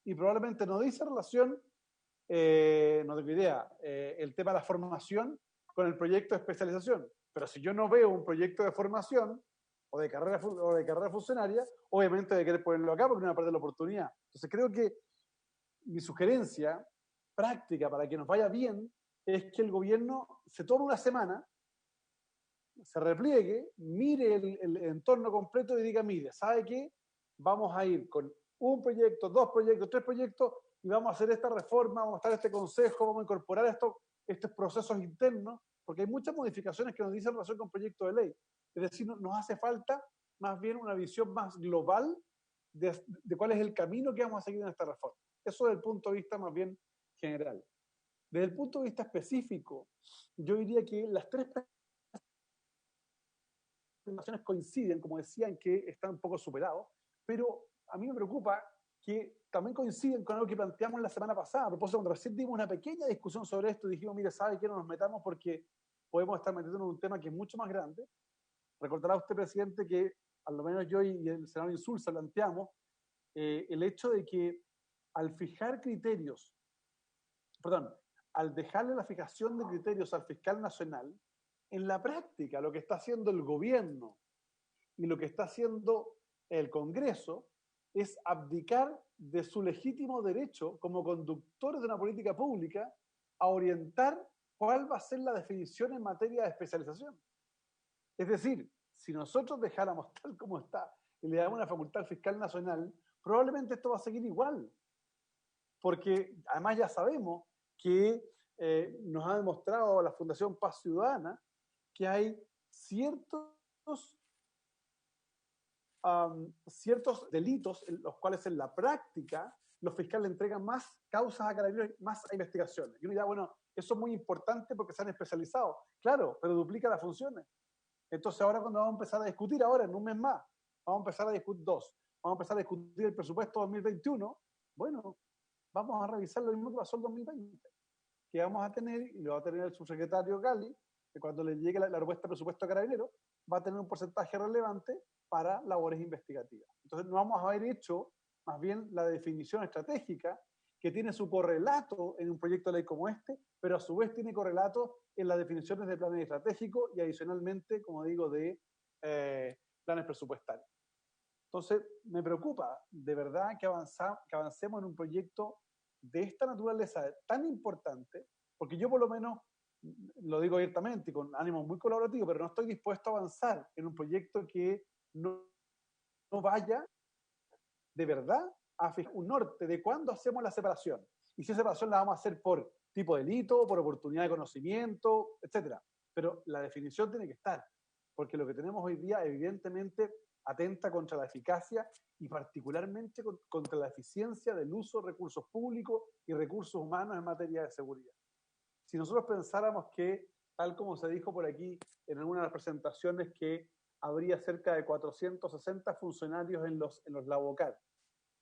Y probablemente no dice relación, no tengo idea, el tema de la formación con el proyecto de especialización. Pero si yo no veo un proyecto de formación o de carrera funcionaria, obviamente de querer ponerlo acá porque no va a perder la oportunidad. Entonces creo que mi sugerencia práctica para que nos vaya bien es que el gobierno se tome una semana, se repliegue, mire el entorno completo y diga, mire, ¿sabe qué? Vamos a ir con un proyecto, 2 proyectos, 3 proyectos y vamos a hacer esta reforma, vamos a estar este consejo, vamos a incorporar estos procesos internos, porque hay muchas modificaciones que nos dicen en relación con proyecto de ley. Es decir, nos hace falta más bien una visión más global de cuál es el camino que vamos a seguir en esta reforma. Eso desde el punto de vista más bien general. Desde el punto de vista específico, yo diría que las 3 presentaciones coinciden, como decía, en que están un poco superados, pero a mí me preocupa que también coinciden con algo que planteamos la semana pasada. A propósito, cuando recién dimos una pequeña discusión sobre esto, dijimos, mire, ¿sabe qué? No nos metamos porque podemos estar metiéndonos en un tema que es mucho más grande. Recordará usted, presidente, que al menos yo y el senador Insulza planteamos el hecho de que al fijar criterios, al dejarle la fijación de criterios al fiscal nacional, en la práctica lo que está haciendo el gobierno y lo que está haciendo el Congreso es abdicar de su legítimo derecho como conductores de una política pública a orientar ¿cuál va a ser la definición en materia de especialización? Es decir, si nosotros dejáramos tal como está y le damos una facultad fiscal nacional, probablemente esto va a seguir igual. Porque además ya sabemos que nos ha demostrado la Fundación Paz Ciudadana que hay ciertos delitos en los cuales en la práctica los fiscales entregan más causas a carabineros, más a investigaciones. Y uno dirá, bueno, eso es muy importante porque se han especializado. Claro, pero duplica las funciones. Entonces ahora cuando vamos a empezar a discutir, ahora en un mes más, vamos a empezar a discutir vamos a empezar a discutir el presupuesto 2021, bueno, vamos a revisar lo mismo que pasó en 2020, que vamos a tener, y lo va a tener el subsecretario Gali, que cuando le llegue la propuesta de presupuesto a Carabineros, va a tener un porcentaje relevante para labores investigativas. Entonces no vamos a haber hecho más bien la definición estratégica que tiene su correlato en un proyecto de ley como este, pero a su vez tiene correlato en las definiciones de planes estratégicos y adicionalmente, como digo, de planes presupuestarios. Entonces, me preocupa de verdad que avancemos en un proyecto de esta naturaleza tan importante, porque yo por lo menos, lo digo abiertamente y con ánimo muy colaborativo, pero no estoy dispuesto a avanzar en un proyecto que no vaya de verdad a fijar un norte de cuándo hacemos la separación. Y si esa separación la vamos a hacer por tipo de delito, por oportunidad de conocimiento, etc. Pero la definición tiene que estar, porque lo que tenemos hoy día evidentemente atenta contra la eficacia y particularmente contra la eficiencia del uso de recursos públicos y recursos humanos en materia de seguridad. Si nosotros pensáramos que, tal como se dijo por aquí en alguna de las presentaciones, que habría cerca de 460 funcionarios en los Labocar,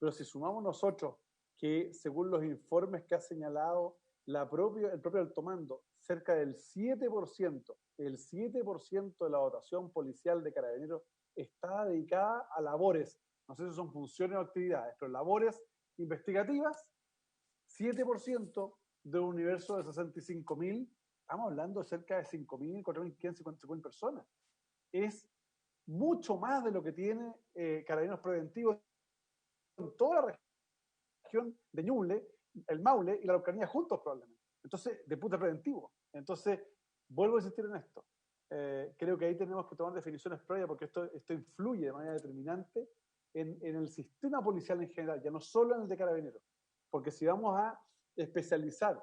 pero si sumamos nosotros que, según los informes que ha señalado el propio Alto Mando, cerca del 7%, el 7% de la dotación policial de Carabineros está dedicada a labores, no sé si son funciones o actividades, pero labores investigativas, 7% de un universo de 65.000, estamos hablando de cerca de 5.000, 4.000, 5.000 personas. Es mucho más de lo que tiene Carabineros Preventivos en toda la región de Ñuble, el Maule y la Araucanía juntos probablemente. Entonces, de punto preventivo. Entonces, vuelvo a insistir en esto. Creo que ahí tenemos que tomar definiciones previas porque esto influye de manera determinante en el sistema policial en general, ya no solo en el de Carabineros. Porque si vamos a especializar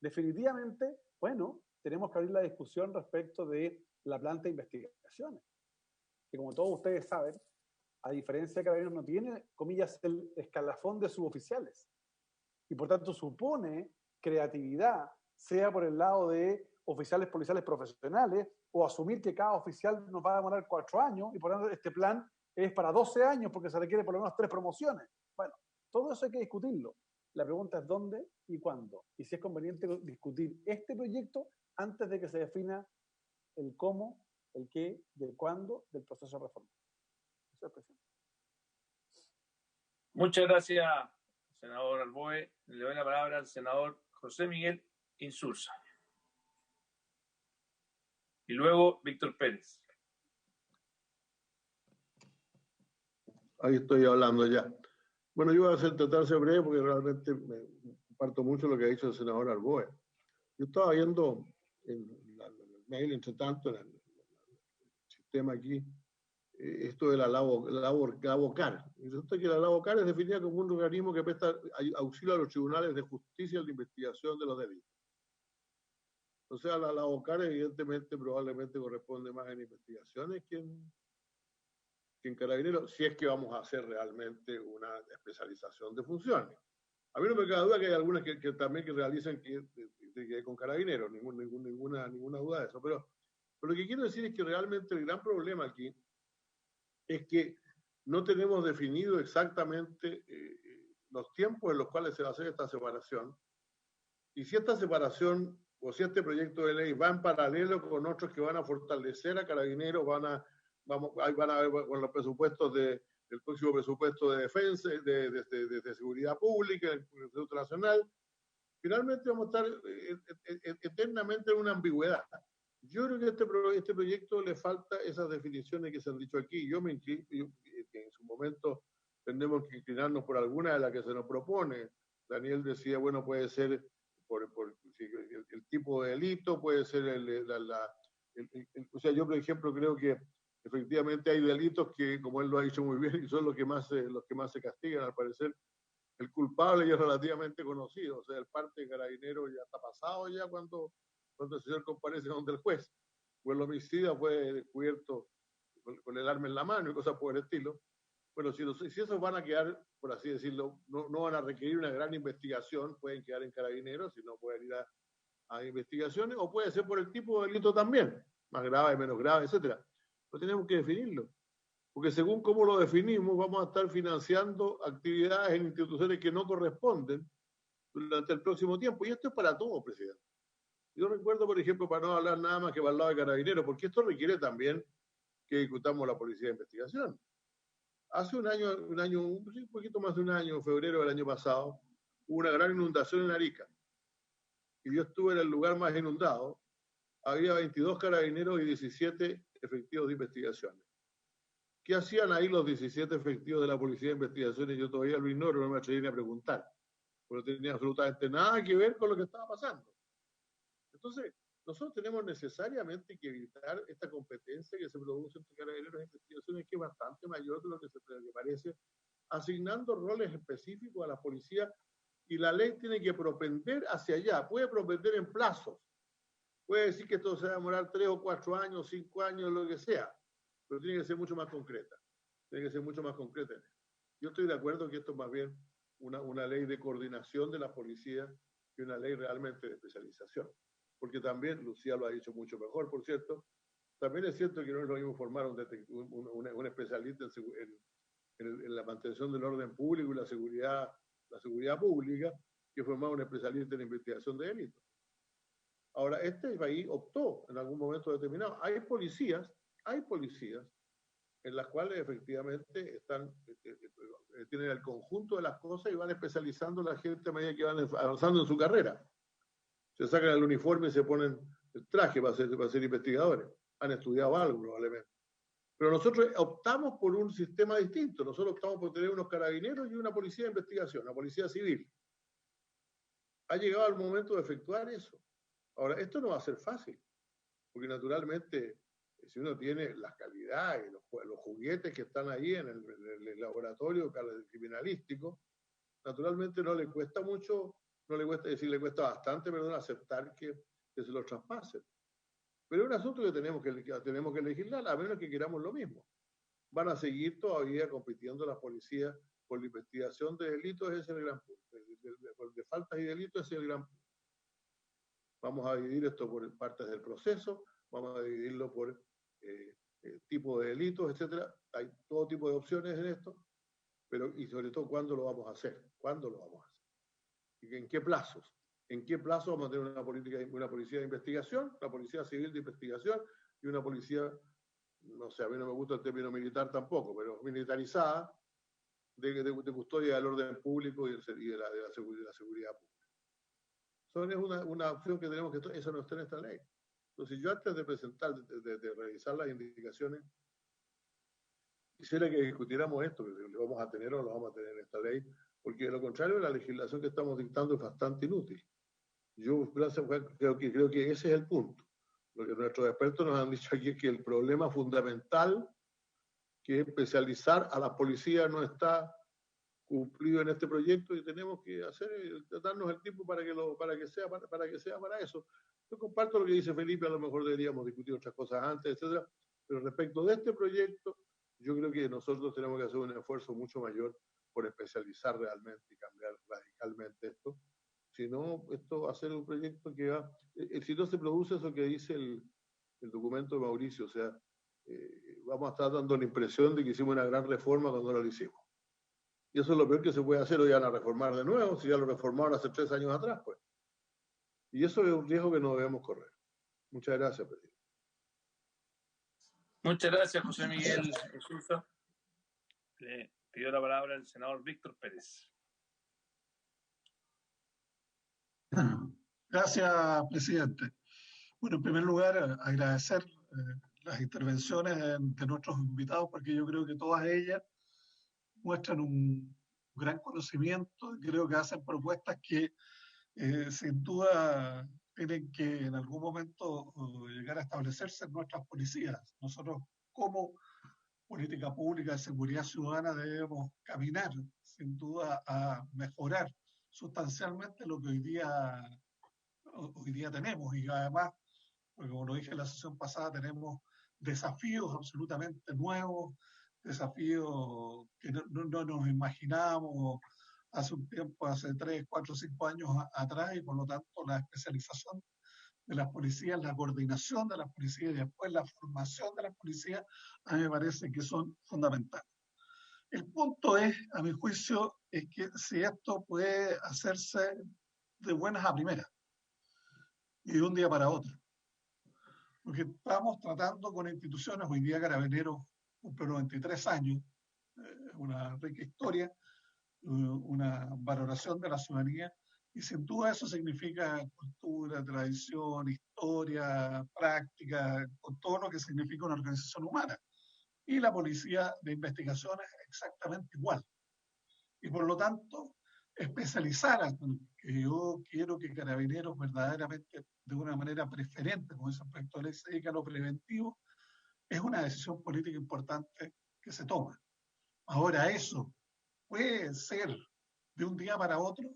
definitivamente, bueno, tenemos que abrir la discusión respecto de la planta de investigaciones. Que como todos ustedes saben, a diferencia de Carabineros, no tiene, comillas, el escalafón de suboficiales. Y por tanto supone creatividad, sea por el lado de oficiales policiales profesionales, o asumir que cada oficial nos va a demorar 4 años, y por tanto este plan es para 12 años porque se requiere por lo menos 3 promociones. Bueno, todo eso hay que discutirlo. La pregunta es dónde y cuándo. Y si es conveniente discutir este proyecto antes de que se defina el cómo, el qué y el cuándo del proceso de reforma. Eso es, presidente. Muchas gracias, senador Arboe. Le doy la palabra al senador José Miguel Insulza. Y luego Víctor Pérez. Ahí estoy hablando ya. Bueno, yo voy a tratar de ser breve porque realmente me comparto mucho lo que ha dicho el senador Arboe. Yo estaba viendo en el mail, entre tanto, en el sistema aquí, esto de la Labocar. Y resulta que la Labocar es definida como un organismo que presta auxilio a los tribunales de justicia en la investigación de los delitos. O sea, la Labocar evidentemente probablemente corresponde más en investigaciones que en Carabineros, si es que vamos a hacer realmente una especialización de funciones. A mí no me cabe duda que hay algunas que también que realizan que con Carabineros, ninguna duda de eso. Pero lo que quiero decir es que realmente el gran problema aquí es que no tenemos definido exactamente los tiempos en los cuales se va a hacer esta separación. Y si esta separación o si este proyecto de ley va en paralelo con otros que van a fortalecer a Carabineros, van a ver con los presupuestos del próximo presupuesto de defensa, de seguridad pública, el Instituto Nacional, finalmente vamos a estar eternamente en una ambigüedad. Yo creo que este proyecto le falta esas definiciones que se han dicho aquí. Yo me inclino, que en su momento tendremos que inclinarnos por alguna de las que se nos propone. Daniel decía, bueno, puede ser el tipo de delito, puede ser o sea, yo por ejemplo creo que efectivamente hay delitos que, como él lo ha dicho muy bien, y son los que más se castigan, al parecer. El culpable ya es relativamente conocido, o sea, el parte de Carabineros ya está pasado ya cuando el señor comparece donde el juez. Pues el homicida fue descubierto con el arma en la mano y cosas por el estilo. Bueno, si esos van a quedar, por así decirlo, no van a requerir una gran investigación, pueden quedar en Carabineros, si no pueden ir a investigaciones, o puede ser por el tipo de delito también, más grave, menos grave, etcétera. Pero tenemos que definirlo, porque según cómo lo definimos, vamos a estar financiando actividades en instituciones que no corresponden durante el próximo tiempo, y esto es para todo, presidente. Yo recuerdo, por ejemplo, para no hablar nada más que para el lado de Carabineros, porque esto requiere también que discutamos la policía de investigación. Hace un poquito más de un año, en febrero del año pasado, hubo una gran inundación en Arica. Y yo estuve en el lugar más inundado. Había 22 carabineros y 17 efectivos de investigación. ¿Qué hacían ahí los 17 efectivos de la Policía de Investigaciones? Yo todavía lo ignoro, no me atreví ni a preguntar, porque no tenía absolutamente nada que ver con lo que estaba pasando. Entonces, nosotros tenemos necesariamente que evitar esta competencia que se produce entre carabineros e investigaciones, que es bastante mayor de lo que parece, asignando roles específicos a la policía, y la ley tiene que propender hacia allá, puede propender en plazos, puede decir que esto se va a demorar 3 o 4 años, 5 años, lo que sea, pero tiene que ser mucho más concreta, Yo estoy de acuerdo que esto es más bien una ley de coordinación de la policía que una ley realmente de especialización. Porque también, Lucía lo ha dicho mucho mejor, por cierto, también es cierto que no es lo mismo formar un especialista en la mantención del orden público y la seguridad pública que formar un especialista en investigación de delitos. Ahora, este país optó en algún momento determinado. Hay policías en las cuales efectivamente tienen el conjunto de las cosas y van especializando a la gente a medida que van avanzando en su carrera. Se sacan el uniforme y se ponen el traje para ser investigadores. Han estudiado algo probablemente. Pero nosotros optamos por un sistema distinto. Nosotros optamos por tener unos carabineros y una policía de investigación, una policía civil. Ha llegado el momento de efectuar eso. Ahora, esto no va a ser fácil, porque naturalmente, si uno tiene las calidades, los juguetes que están ahí en el laboratorio criminalístico, naturalmente no le cuesta mucho, le cuesta bastante, aceptar que se los traspasen. Pero es un asunto que tenemos que legislar, a menos que queramos lo mismo. Van a seguir todavía compitiendo las policías por la investigación de delitos, ese es el gran punto. De faltas y delitos, ese es el gran punto. Vamos a dividir esto por partes del proceso, vamos a dividirlo por tipo de delitos, etcétera. Hay todo tipo de opciones en esto, y sobre todo, ¿cuándo lo vamos a hacer? ¿Y en qué plazos? ¿En qué plazo vamos a tener una policía de investigación, una policía civil de investigación y una policía, no sé, a mí no me gusta el término militar tampoco, pero militarizada, de custodia del orden público y de la seguridad pública? Eso es una opción que tenemos que, eso no está en esta ley. Entonces, yo antes de presentar, de revisar las indicaciones, quisiera que discutiéramos esto, que lo vamos a tener o lo vamos a tener en esta ley, porque de lo contrario, la legislación que estamos dictando es bastante inútil. Yo creo que ese es el punto. Lo que nuestros expertos nos han dicho aquí es que el problema fundamental, que es especializar a la policía, no está cumplido en este proyecto, y tenemos que darnos el tiempo para que sea para eso. Yo comparto lo que dice Felipe, a lo mejor deberíamos discutir otras cosas antes, etcétera, pero respecto de este proyecto, yo creo que nosotros tenemos que hacer un esfuerzo mucho mayor por especializar realmente y cambiar radicalmente esto. Si no, esto va a ser un proyecto que si no se produce eso que dice el documento de Mauricio, o sea, vamos a estar dando la impresión de que hicimos una gran reforma cuando no lo hicimos. Y eso es lo peor que se puede hacer. Hoy van a reformar de nuevo, si ya lo reformaron hace 3 años atrás, pues. Y eso es un riesgo que no debemos correr. Muchas gracias, presidente. Muchas gracias, José Miguel Sousa. Pidió la palabra el senador Víctor Pérez. Gracias, presidente. Bueno, en primer lugar, agradecer las intervenciones de nuestros invitados, porque yo creo que todas ellas muestran un gran conocimiento, creo que hacen propuestas que sin duda tienen que en algún momento llegar a establecerse en nuestras policías. Nosotros como política pública de seguridad ciudadana debemos caminar sin duda a mejorar sustancialmente lo que hoy día tenemos, y además, porque como lo dije en la sesión pasada, tenemos desafíos absolutamente nuevos, desafíos que no nos imaginábamos hace un tiempo, hace 3, 4, 5 años atrás, y por lo tanto la especialización de las policías, la coordinación de las policías y después la formación de las policías, a mí me parece que son fundamentales. El punto es, a mi juicio, es que si esto puede hacerse de buenas a primeras y de un día para otro. Porque estamos tratando con instituciones, hoy día Carabineros cumple 93 años, una rica historia, una valoración de la ciudadanía, y sin duda eso significa cultura, tradición, historia, práctica, con todo lo que significa una organización humana. Y la policía de investigación es exactamente igual. Y por lo tanto, especializar, que yo quiero que Carabineros verdaderamente, de una manera preferente, como ese aspecto de ley, se dedique a lo preventivo, es una decisión política importante que se toma. Ahora, eso puede ser de un día para otro,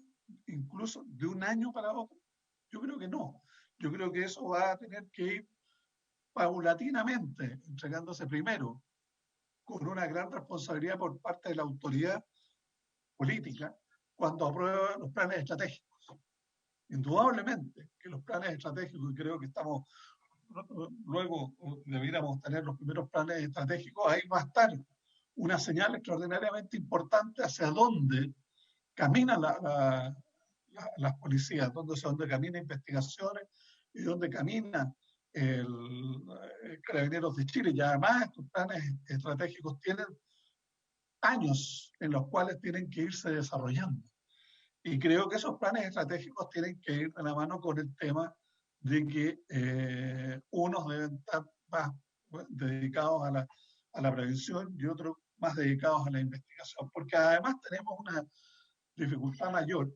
incluso de un año para otro. Yo creo que no. Yo creo que eso va a tener que ir paulatinamente, entregándose primero con una gran responsabilidad por parte de la autoridad política cuando aprueba los planes estratégicos. Indudablemente que los planes estratégicos, y creo que estamos, luego debiéramos tener los primeros planes estratégicos, ahí va a estar una señal extraordinariamente importante hacia dónde caminan las policías, dónde caminan investigaciones y dónde camina el Carabineros de Chile. Y además estos planes estratégicos tienen años en los cuales tienen que irse desarrollando. Y creo que esos planes estratégicos tienen que ir de la mano con el tema de que unos deben estar más dedicados a la prevención y otros más dedicados a la investigación, porque además tenemos una dificultad mayor,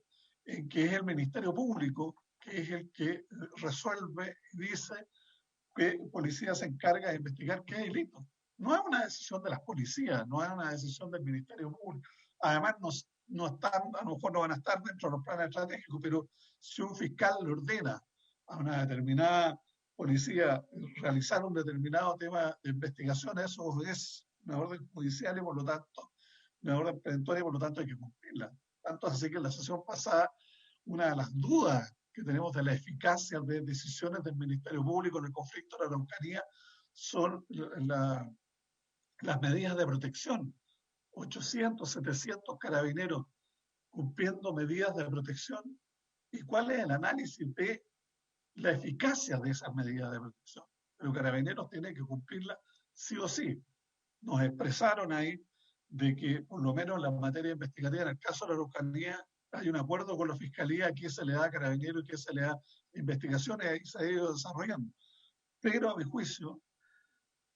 en que es el Ministerio Público, que es el que resuelve y dice que policía se encarga de investigar qué delito. No es una decisión de las policías, no es una decisión del Ministerio Público. Además, no están, a lo mejor no van a estar dentro de los planes estratégicos, pero si un fiscal le ordena a una determinada policía realizar un determinado tema de investigación, eso es una orden judicial y por lo tanto, una orden perentoria y por lo tanto hay que cumplirla. Tanto así que en la sesión pasada, una de las dudas que tenemos de la eficacia de decisiones del Ministerio Público en el conflicto de la Araucanía son las medidas de protección. 800, 700 carabineros cumpliendo medidas de protección. ¿Y cuál es el análisis de la eficacia de esas medidas de protección? Pero Carabineros tiene que cumplirlas sí o sí. Nos expresaron ahí de que, por lo menos en la materia investigativa, en el caso de la Araucanía, hay un acuerdo con la Fiscalía, que se le da a Carabineros y que se le da investigaciones, y ahí se ha ido desarrollando. Pero a mi juicio,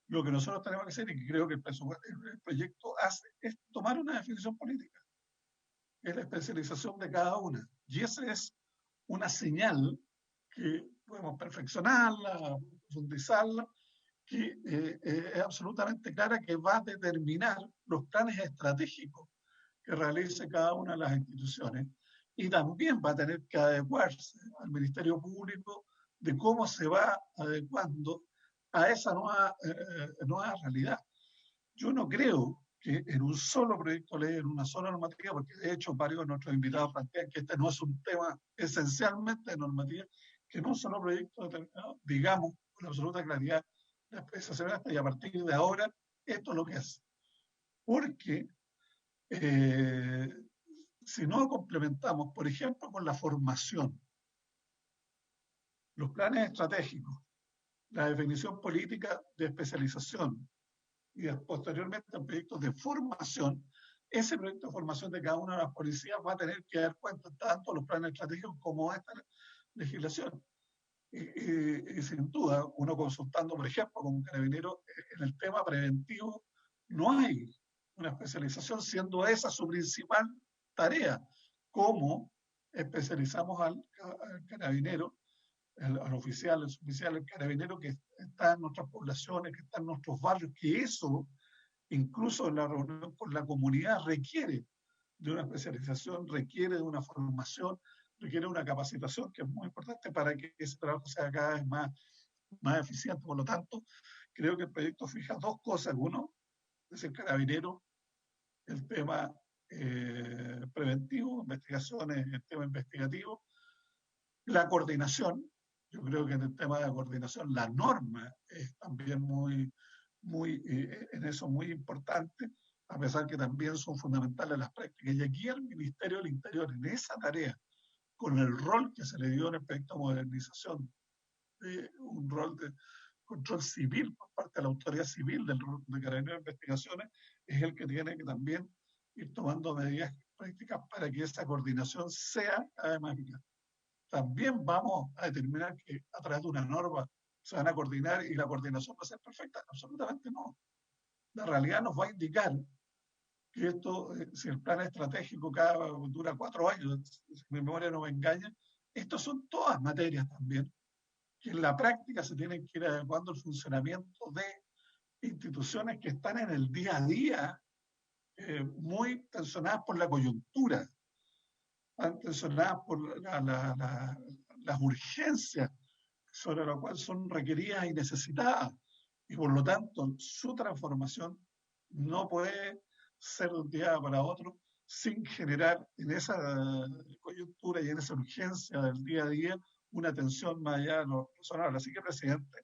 lo que nosotros tenemos que hacer, y que creo que el proyecto hace, es tomar una definición política. Es la especialización de cada una. Y esa es una señal que podemos perfeccionarla, profundizarla, que es absolutamente clara, que va a determinar los planes estratégicos que realice cada una de las instituciones, y también va a tener que adecuarse al Ministerio Público de cómo se va adecuando a esa nueva realidad. Yo no creo que en un solo proyecto de ley, en una sola normativa, porque de hecho varios de nuestros invitados plantean que este no es un tema esencialmente de normativa, que en un solo proyecto determinado, digamos con absoluta claridad, la especialización hasta, y a partir de ahora, esto es lo que es. Porque si no complementamos, por ejemplo, con la formación, los planes estratégicos, la definición política de especialización y posteriormente en proyectos de formación, ese proyecto de formación de cada una de las policías va a tener que dar cuenta tanto los planes estratégicos como esta legislación. Y sin duda, uno consultando, por ejemplo, con Carabineros, en el tema preventivo, no hay una especialización, siendo esa su principal tarea, como especializamos al carabinero, al oficial, al suboficial, al carabinero que está en nuestras poblaciones, que está en nuestros barrios, que eso, incluso en la reunión con la comunidad, requiere de una especialización, requiere de una formación, requiere de una capacitación que es muy importante para que ese trabajo sea cada vez más eficiente. Por lo tanto, creo que el proyecto fija dos cosas. Uno, es el carabinero, el tema preventivo, investigaciones, el tema investigativo, la coordinación. Yo creo que en el tema de la coordinación la norma es también en eso muy importante, a pesar que también son fundamentales las prácticas. Y aquí el Ministerio del Interior, en esa tarea, con el rol que se le dio en el proyecto de modernización, un rol de control civil por parte de la autoridad civil del Carabineros de Investigaciones, es el que tiene que también ir tomando medidas prácticas para que esa coordinación sea cada vez más eficaz. También vamos a determinar que a través de una norma se van a coordinar y la coordinación va a ser perfecta. Absolutamente no. La realidad nos va a indicar que esto, si el plan estratégico dura 4 años, si mi memoria no me engaña, estas son todas materias también que en la práctica se tienen que ir adecuando el funcionamiento de instituciones que están en el día a día muy tensionadas por la coyuntura, están tensionadas por las urgencias sobre las cuales son requeridas y necesitadas, y por lo tanto su transformación no puede ser de un día para otro sin generar en esa coyuntura y en esa urgencia del día a día una atención más allá de lo razonable. Así que, presidente,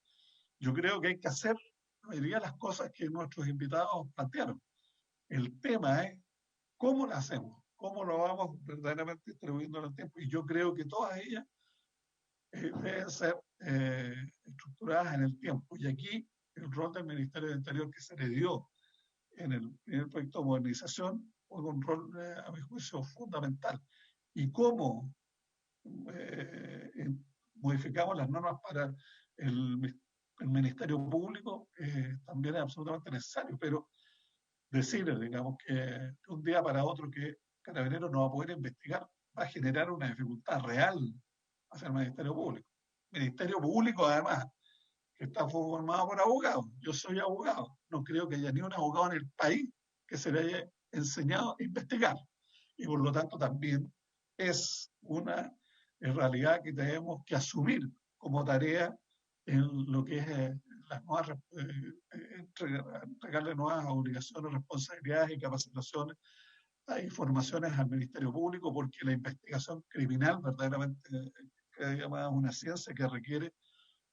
yo creo que hay que hacer la mayoría de las cosas que nuestros invitados plantearon. El tema es cómo lo hacemos, cómo lo vamos verdaderamente distribuyendo en el tiempo. Y yo creo que todas ellas deben ser estructuradas en el tiempo. Y aquí el rol del Ministerio del Interior que se le dio en el primer proyecto de modernización fue un rol, a mi juicio, fundamental. Y cómo modificamos las normas para el Ministerio Público también es absolutamente necesario, pero decir, digamos, que de un día para otro que Carabineros no va a poder investigar va a generar una dificultad real hacia el Ministerio Público. Ministerio Público, además, que está formado por abogados. Yo soy abogado. No creo que haya ni un abogado en el país que se le haya enseñado a investigar. Y por lo tanto también es una realidad que tenemos que asumir como tarea en lo que es las nuevas, entregarle nuevas obligaciones, responsabilidades y capacitaciones a informaciones al Ministerio Público, porque la investigación criminal verdaderamente es una ciencia que requiere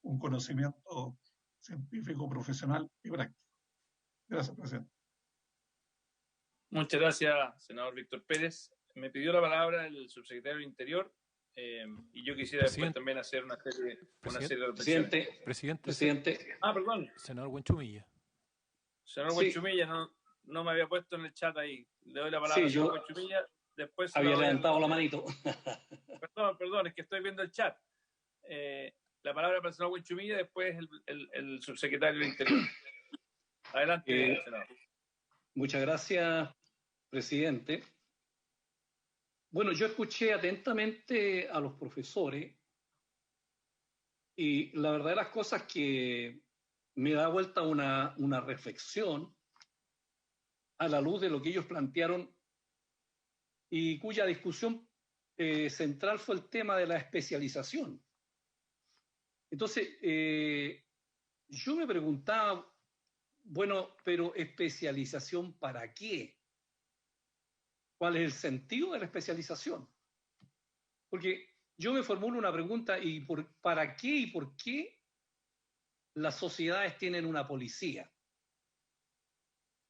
un conocimiento científico, profesional y práctico. Gracias, presidente. Muchas gracias, senador Víctor Pérez. Me pidió la palabra el subsecretario del Interior y yo quisiera después también hacer una serie de reflexiones. Presidente. Perdón. Senador Buenchumilla. Senador Buenchumilla, no me había puesto en el chat ahí. Le doy la palabra a senador Buenchumilla. Después había levantado la manito. Perdón, es que estoy viendo el chat. La palabra para el senador Buenchumilla, después el subsecretario del Interior. Adelante, senador. Muchas gracias, presidente. Bueno, yo escuché atentamente a los profesores y la verdad de las cosas que me da vuelta una reflexión a la luz de lo que ellos plantearon y cuya discusión central fue el tema de la especialización. Entonces, yo me preguntaba, bueno, pero ¿especialización para qué? ¿Cuál es el sentido de la especialización? Porque yo me formulo una pregunta, ¿para qué y por qué las sociedades tienen una policía?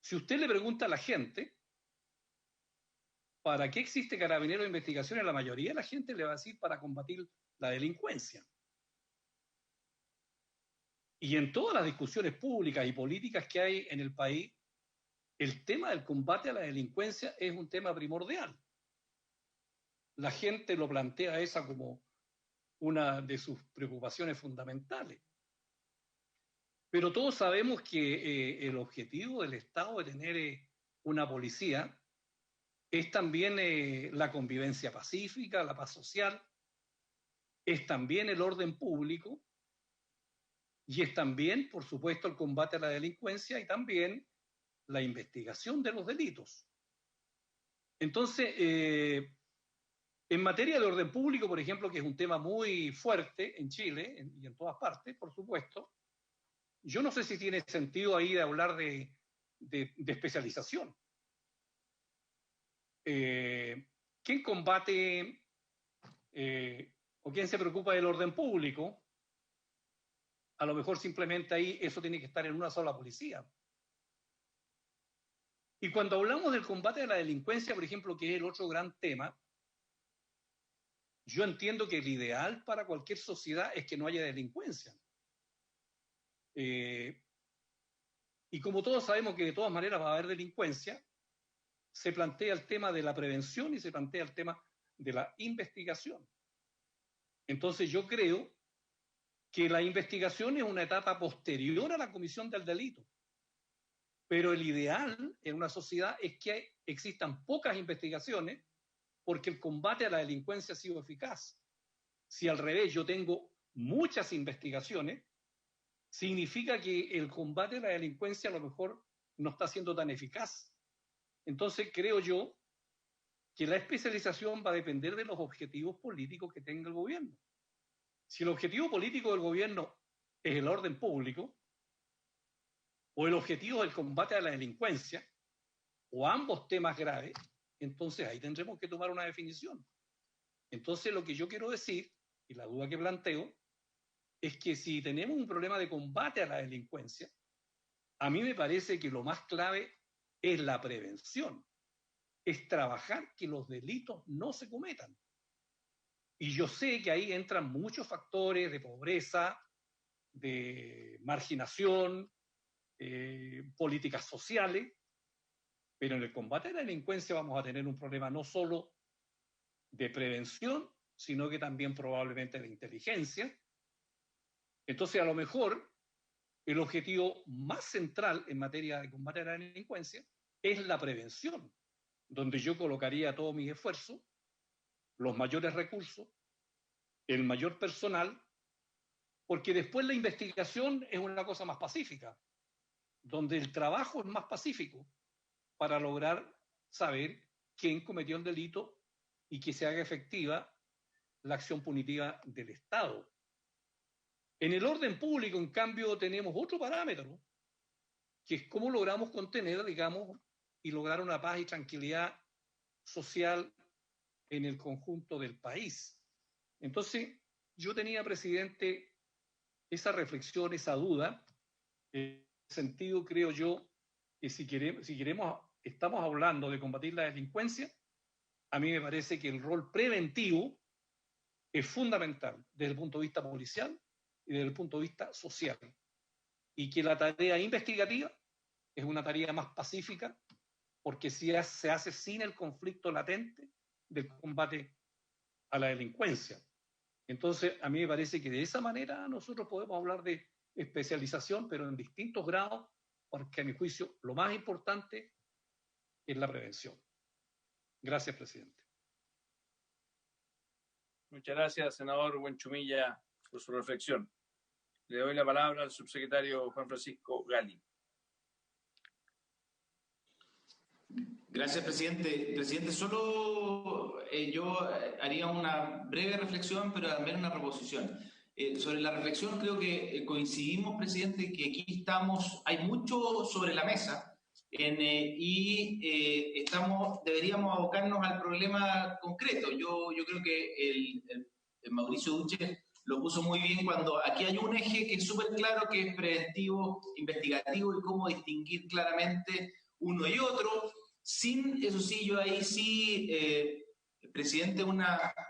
Si usted le pregunta a la gente, ¿para qué existe Carabineros de Investigaciones? La mayoría de la gente le va a decir para combatir la delincuencia. Y en todas las discusiones públicas y políticas que hay en el país, el tema del combate a la delincuencia es un tema primordial. La gente lo plantea esa como una de sus preocupaciones fundamentales. Pero todos sabemos que el objetivo del Estado de tener una policía es también la convivencia pacífica, la paz social, es también el orden público y es también, por supuesto, el combate a la delincuencia y también la investigación de los delitos. Entonces, en materia de orden público, por ejemplo, que es un tema muy fuerte en Chile y en todas partes, por supuesto, yo no sé si tiene sentido ahí de hablar de especialización. ¿Quién combate o quién se preocupa del orden público? A lo mejor simplemente ahí eso tiene que estar en una sola policía. Y cuando hablamos del combate a la delincuencia, por ejemplo, que es el otro gran tema, yo entiendo que el ideal para cualquier sociedad es que no haya delincuencia. Y como todos sabemos que de todas maneras va a haber delincuencia, se plantea el tema de la prevención y se plantea el tema de la investigación. Entonces yo creo que la investigación es una etapa posterior a la comisión del delito. Pero el ideal en una sociedad es que existan pocas investigaciones porque el combate a la delincuencia ha sido eficaz. Si al revés yo tengo muchas investigaciones, significa que el combate a la delincuencia a lo mejor no está siendo tan eficaz. Entonces creo yo que la especialización va a depender de los objetivos políticos que tenga el gobierno. Si el objetivo político del gobierno es el orden público, o el objetivo del combate a la delincuencia, o ambos temas graves, entonces ahí tendremos que tomar una definición. Entonces lo que yo quiero decir, y la duda que planteo, es que si tenemos un problema de combate a la delincuencia, a mí me parece que lo más clave es la prevención, es trabajar que los delitos no se cometan. Y yo sé que ahí entran muchos factores de pobreza, de marginación, políticas sociales, pero en el combate a la delincuencia vamos a tener un problema no solo de prevención, sino que también probablemente de inteligencia. Entonces, a lo mejor, el objetivo más central en materia de combate a la delincuencia es la prevención, donde yo colocaría todos mis esfuerzos, los mayores recursos, el mayor personal, porque después la investigación es una cosa más pacífica, donde el trabajo es más pacífico para lograr saber quién cometió el delito y que se haga efectiva la acción punitiva del Estado. En el orden público, en cambio, tenemos otro parámetro, que es cómo logramos contener, digamos, y lograr una paz y tranquilidad social en el conjunto del país. Entonces, yo tenía, presidente, esa reflexión, esa duda. En ese sentido, creo yo que si queremos, estamos hablando de combatir la delincuencia, a mí me parece que el rol preventivo es fundamental desde el punto de vista policial y desde el punto de vista social. Y que la tarea investigativa es una tarea más pacífica porque se hace sin el conflicto latente del combate a la delincuencia. Entonces, a mí me parece que de esa manera nosotros podemos hablar de especialización, pero en distintos grados, porque a mi juicio lo más importante es la prevención. Gracias, presidente. Muchas gracias, senador Buenchumilla, por su reflexión. Le doy la palabra al subsecretario Juan Francisco Gali. Gracias, presidente. Presidente, solo yo haría una breve reflexión, pero también una proposición. Sobre la reflexión creo que coincidimos, presidente, que aquí hay mucho sobre la mesa deberíamos abocarnos al problema concreto. Yo creo que el Mauricio Duche lo puso muy bien cuando aquí hay un eje que es súper claro, que es preventivo, investigativo y cómo distinguir claramente uno y otro. Eso sí, yo ahí sí, presidente,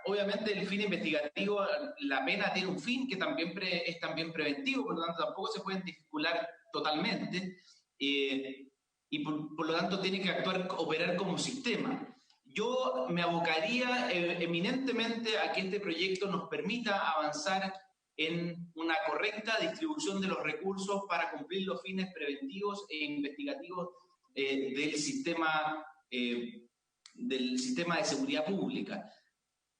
obviamente el fin investigativo, la pena tiene un fin que también es también preventivo, por lo tanto tampoco se pueden desvincular totalmente, y por lo tanto tiene que operar como sistema. Yo me abocaría eminentemente a que este proyecto nos permita avanzar en una correcta distribución de los recursos para cumplir los fines preventivos e investigativos del sistema del sistema de seguridad pública,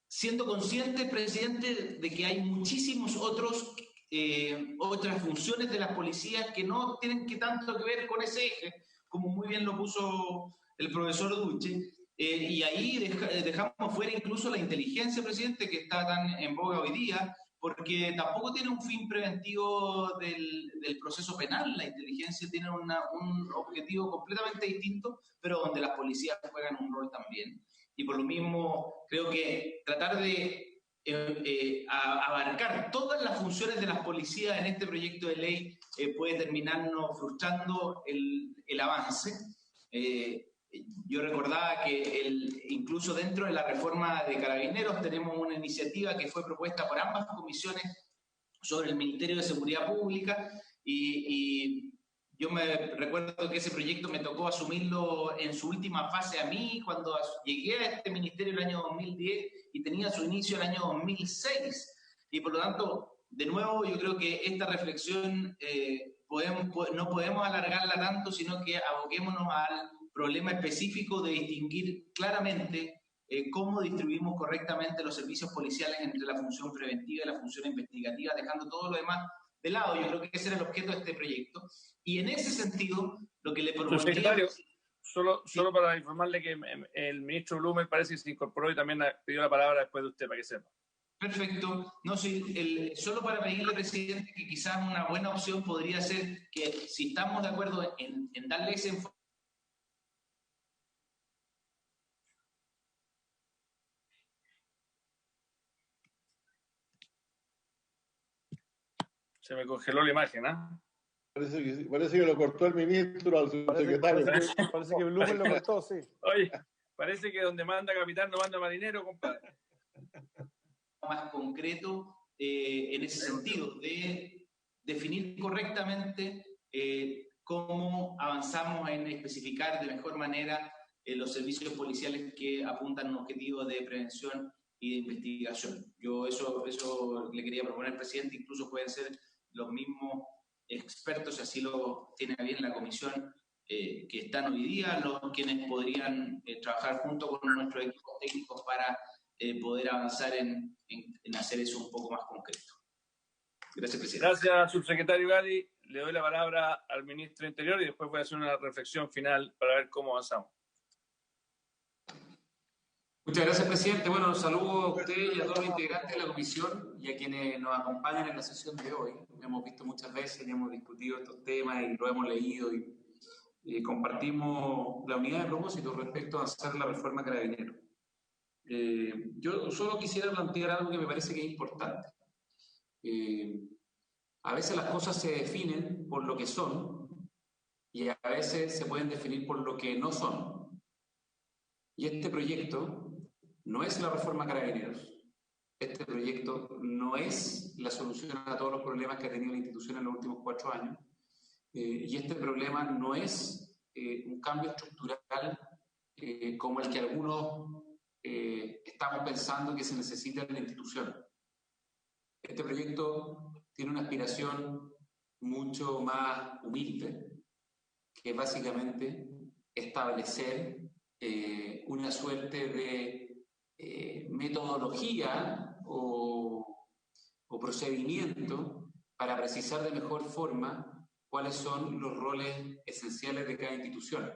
siendo consciente, presidente, de que hay muchísimos otras funciones de las policías que no tienen tanto que ver con ese eje, como muy bien lo puso el profesor Duche, y ahí dejamos fuera incluso la inteligencia, presidente, que está tan en boga hoy día, porque tampoco tiene un fin preventivo del proceso penal. La inteligencia tiene un objetivo completamente distinto, pero donde las policías juegan un rol también. Y por lo mismo, creo que tratar de abarcar todas las funciones de las policías en este proyecto de ley puede terminarnos frustrando el avance. Yo recordaba que incluso dentro de la reforma de Carabineros tenemos una iniciativa que fue propuesta por ambas comisiones sobre el Ministerio de Seguridad Pública y yo me recuerdo que ese proyecto me tocó asumirlo en su última fase a mí cuando llegué a este ministerio el año 2010 y tenía su inicio el año 2006. Y por lo tanto, de nuevo, yo creo que esta reflexión no podemos alargarla tanto, sino que aboquémonos al problema específico de distinguir claramente cómo distribuimos correctamente los servicios policiales entre la función preventiva y la función investigativa, dejando todo lo demás de lado. Yo creo que ese era el objeto de este proyecto. Y en ese sentido, lo que le propondría... Secretario, solo para informarle que el ministro Blumer parece que se incorporó y también pidió la palabra después de usted, para que sepa. Perfecto. No, sí, solo para pedirle, presidente, que quizás una buena opción podría ser que si estamos de acuerdo en darle ese enfoque. Se me congeló la imagen, ¿ah? Parece que lo cortó el ministro al subsecretario. Parece que Blumen lo cortó, sí. Oye, parece que donde manda capitán no manda marinero, compadre. Más concreto en ese sentido, de definir correctamente cómo avanzamos en especificar de mejor manera los servicios policiales que apuntan a un objetivo de prevención y de investigación. Yo eso le quería proponer al presidente, incluso pueden ser los mismos expertos, si así lo tiene bien la comisión, que están hoy día, quienes podrían trabajar junto con nuestros equipos técnicos para poder avanzar en hacer eso un poco más concreto. Gracias, presidente. Gracias, subsecretario Gali. Le doy la palabra al ministro Interior y después voy a hacer una reflexión final para ver cómo avanzamos. Muchas gracias, presidente. Bueno, un saludo a usted y a todos los integrantes de la comisión y a quienes nos acompañan en la sesión de hoy. Lo hemos visto muchas veces y hemos discutido estos temas y lo hemos leído y compartimos la unidad de propósito respecto a hacer la reforma Carabineros. Yo solo quisiera plantear algo que me parece que es importante. A veces las cosas se definen por lo que son y a veces se pueden definir por lo que no son. Y este proyecto no es la reforma Carabineros. Este proyecto no es la solución a todos los problemas que ha tenido la institución en los últimos 4 años. Y este problema no es un cambio estructural como el que algunos estamos pensando que se necesita en la institución. Este proyecto tiene una aspiración mucho más humilde, que es básicamente establecer una suerte de metodología o procedimiento para precisar de mejor forma cuáles son los roles esenciales de cada institución.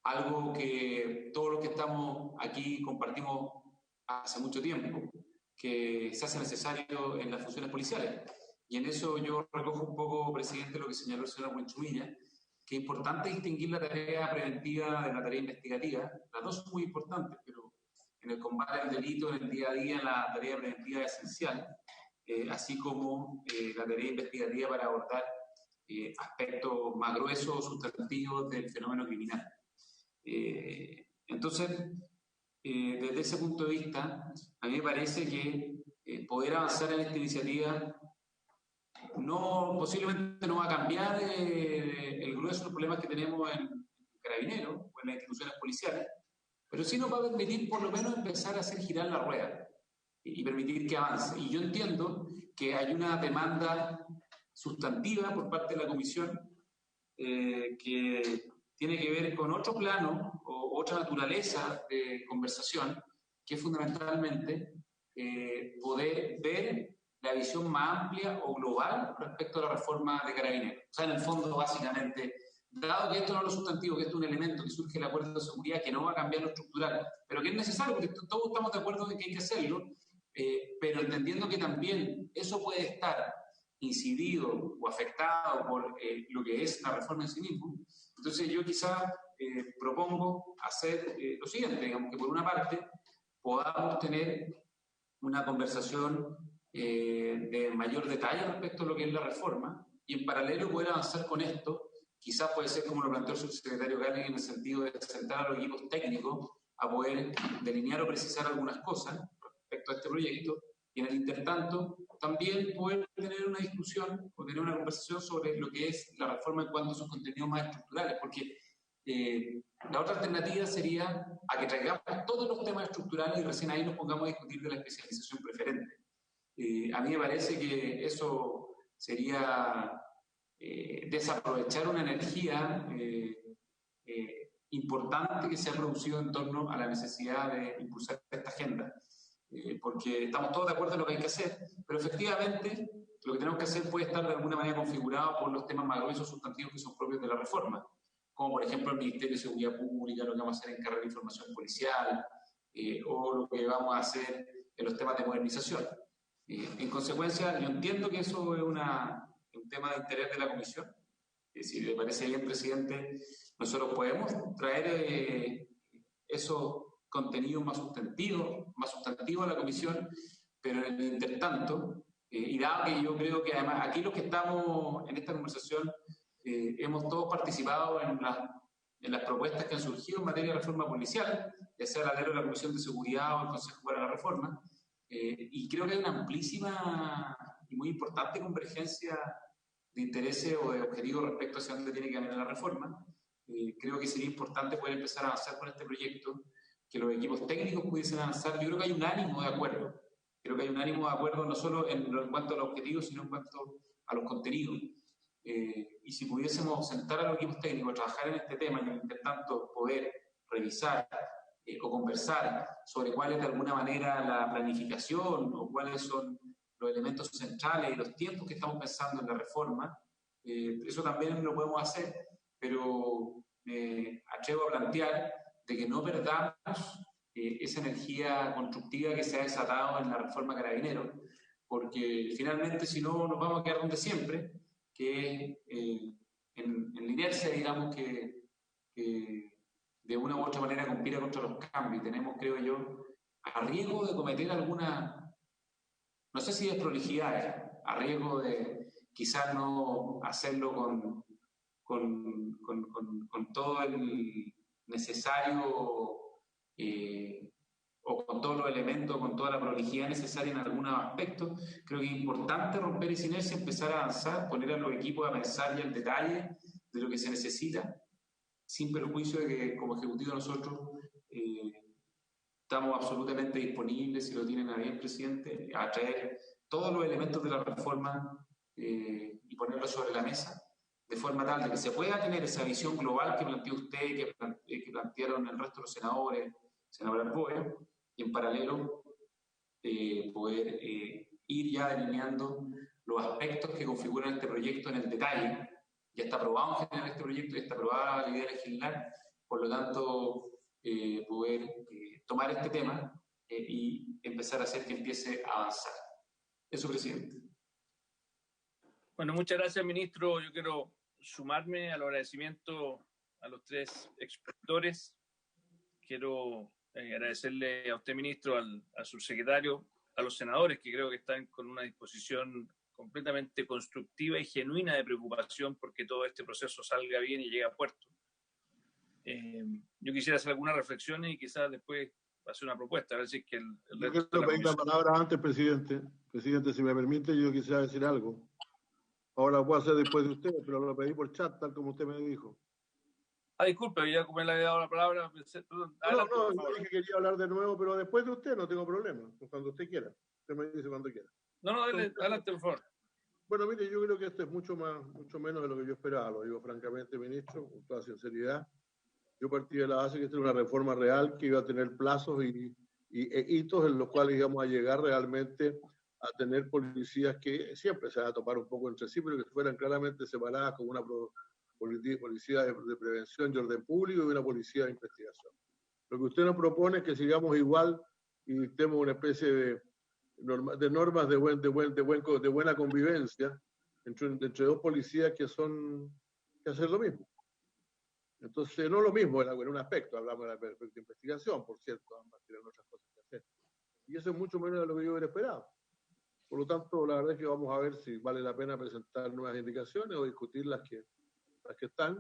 Algo que todos los que estamos aquí compartimos hace mucho tiempo, que se hace necesario en las funciones policiales. Y en eso yo recojo un poco, presidente, lo que señaló el señor Buenchumilla, que es importante distinguir la tarea preventiva de la tarea investigativa. Las dos son muy importantes, pero en el combate al delito, en el día a día, la tarea preventiva es esencial, así como la tarea investigativa para abordar aspectos más gruesos o sustantivos del fenómeno criminal. Entonces, desde ese punto de vista, a mí me parece que poder avanzar en esta iniciativa posiblemente no va a cambiar el grueso de los problemas que tenemos en Carabineros o en las instituciones policiales, pero sí nos va a permitir por lo menos empezar a hacer girar la rueda y permitir que avance. Y yo entiendo que hay una demanda sustantiva por parte de la Comisión que tiene que ver con otro plano o otra naturaleza de conversación, que es fundamentalmente poder ver la visión más amplia o global respecto a la reforma de Carabineros. O sea, en el fondo, básicamente, dado que esto no es lo sustantivo, que esto es un elemento que surge del acuerdo de seguridad, que no va a cambiar lo estructural, pero que es necesario, porque todos estamos de acuerdo de que hay que hacerlo, pero entendiendo que también eso puede estar incidido o afectado por lo que es la reforma en sí mismo. Entonces yo quizá propongo hacer lo siguiente, digamos que por una parte podamos tener una conversación de mayor detalle respecto a lo que es la reforma y en paralelo poder avanzar con esto. Quizás puede ser como lo planteó el subsecretario Gallagher en el sentido de sentar a los equipos técnicos a poder delinear o precisar algunas cosas respecto a este proyecto y en el intertanto también poder tener una discusión o tener una conversación sobre lo que es la reforma en cuanto a sus contenidos más estructurales, porque la otra alternativa sería a que traigamos todos los temas estructurales y recién ahí nos pongamos a discutir de la especialización preferente. A mí me parece que eso sería desaprovechar una energía importante que se ha producido en torno a la necesidad de impulsar esta agenda. Porque estamos todos de acuerdo en lo que hay que hacer, pero efectivamente lo que tenemos que hacer puede estar de alguna manera configurado por los temas más gruesos sustantivos que son propios de la reforma, como por ejemplo el Ministerio de Seguridad Pública, lo que vamos a hacer en carrera de información policial, o lo que vamos a hacer en los temas de modernización. En consecuencia, yo entiendo que eso es un tema de interés de la Comisión. Si le parece bien, presidente, nosotros podemos traer esos contenidos más sustantivos a la Comisión, pero en el intertanto, y dado que yo creo que además aquí los que estamos en esta conversación hemos todos participado en las propuestas que han surgido en materia de reforma policial, ya sea la ley de la Comisión de Seguridad o el Consejo para la Reforma, y creo que hay una amplísima y muy importante convergencia de intereses o de objetivos respecto a hacia dónde tiene que caminar la reforma. Creo que sería importante poder empezar a avanzar con este proyecto, que los equipos técnicos pudiesen avanzar. Yo creo que hay un ánimo de acuerdo. Creo que hay un ánimo de acuerdo no solo en cuanto a los objetivos, sino en cuanto a los contenidos. Y si pudiésemos sentar a los equipos técnicos a trabajar en este tema y entre tanto poder revisar o conversar sobre cuál es de alguna manera la planificación o cuáles son los elementos centrales y los tiempos que estamos pensando en la reforma, eso también lo podemos hacer, pero me atrevo a plantear de que no perdamos esa energía constructiva que se ha desatado en la reforma Carabineros, porque finalmente si no nos vamos a quedar donde siempre, que en la inercia, digamos, que de una u otra manera compite contra los cambios. Tenemos, creo yo, a riesgo de cometer alguna, no sé si desprolijidades, a riesgo de quizás no hacerlo con todo el necesario o con todos los elementos, con toda la prolijidad necesaria en algunos aspectos. Creo que es importante romper esa inercia, empezar a avanzar, poner a los equipos a pensar ya en detalle de lo que se necesita, sin perjuicio de que como ejecutivo nosotros estamos absolutamente disponibles, si lo tienen a bien, presidente, a traer todos los elementos de la reforma y ponerlos sobre la mesa, de forma tal de que se pueda tener esa visión global que planteó usted, que plantearon el resto de los senadores, senador Arboe, y en paralelo poder ir ya delineando los aspectos que configuran este proyecto en el detalle. Ya está aprobado en general este proyecto, ya está aprobada la idea legislar, por lo tanto poder tomar este tema y empezar a hacer que empiece a avanzar. Eso, presidente. Bueno, muchas gracias, ministro. Yo quiero sumarme al agradecimiento a los tres expositores. Quiero agradecerle a usted, ministro, al subsecretario, a los senadores, que creo que están con una disposición completamente constructiva y genuina de preocupación porque todo este proceso salga bien y llegue a puerto. Yo quisiera hacer algunas reflexiones y quizás después hacer una propuesta, a ver si es que el yo quiero pedir la palabra antes, presidente. Presidente, si me permite, yo quisiera decir algo. Ahora lo puedo hacer después de usted, pero lo pedí por chat, tal como usted me dijo. Disculpe, ya como le había dado la palabra. Perdón, adelante, no, yo dije que quería hablar de nuevo, pero después de usted no tengo problema. Cuando usted quiera. Usted me dice cuando quiera. No, adelante, por favor. Bueno, mire, yo creo que esto es mucho menos de lo que yo esperaba, lo digo francamente, ministro, con toda sinceridad. Yo partí de la base que esta era una reforma real que iba a tener plazos e hitos en los cuales íbamos a llegar realmente a tener policías que siempre se van a topar un poco entre sí, pero que fueran claramente separadas como una policía de prevención y orden público y una policía de investigación. Lo que usted nos propone es que sigamos igual y dictemos una especie de normas de buena convivencia entre dos policías que hacen lo mismo. Entonces, no lo mismo en un aspecto, hablamos de la investigación, por cierto, ambas tienen otras cosas que hacer. Y eso es mucho menos de lo que yo hubiera esperado. Por lo tanto, la verdad es que vamos a ver si vale la pena presentar nuevas indicaciones o discutir las que están.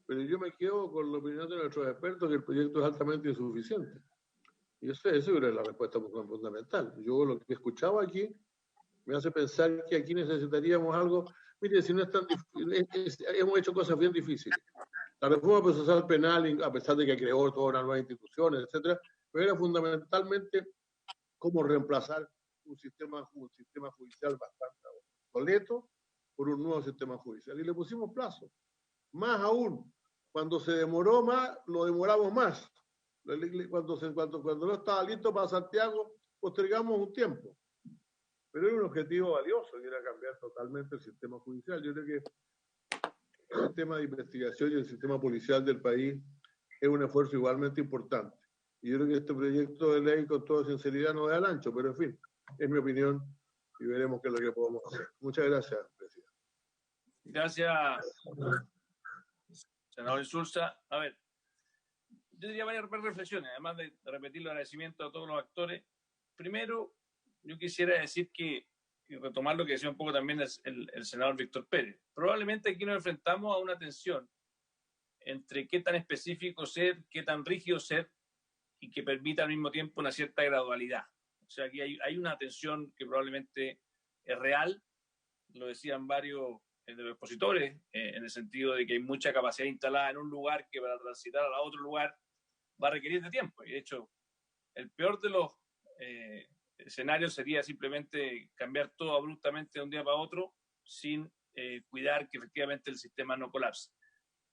Pero yo me quedo con la opinión de nuestros expertos que el proyecto es altamente insuficiente. Y eso es la respuesta fundamental. Yo lo que escuchaba aquí me hace pensar que aquí necesitaríamos algo. Mire, si no es tan difícil, hemos hecho cosas bien difíciles. La reforma procesal penal, a pesar de que creó todas las nuevas instituciones, etcétera, pero era fundamentalmente cómo reemplazar un sistema judicial bastante obsoleto por un nuevo sistema judicial. Y le pusimos plazo. Más aún, cuando se demoró más, lo demoramos más. Cuando no estaba listo para Santiago, postergamos un tiempo. Pero era un objetivo valioso, y era cambiar totalmente el sistema judicial. Yo creo que el sistema de investigación y el sistema policial del país es un esfuerzo igualmente importante. Y yo creo que este proyecto de ley, con toda sinceridad, no da el ancho, pero en fin, es mi opinión y veremos qué es lo que podemos hacer. Muchas gracias, presidente. Gracias, senador Insulza. A ver, yo diría varias reflexiones, además de repetir los agradecimientos a todos los actores. Primero, yo quisiera decir y retomar lo que decía un poco también el senador Víctor Pérez. Probablemente aquí nos enfrentamos a una tensión entre qué tan específico ser, qué tan rígido ser y que permita al mismo tiempo una cierta gradualidad. O sea, aquí hay una tensión que probablemente es real, lo decían varios de los expositores, en el sentido de que hay mucha capacidad instalada en un lugar que para transitar a otro lugar va a requerir de tiempo. Y de hecho, el peor de los escenarios sería simplemente cambiar todo abruptamente de un día para otro sin cuidar que efectivamente el sistema no colapse.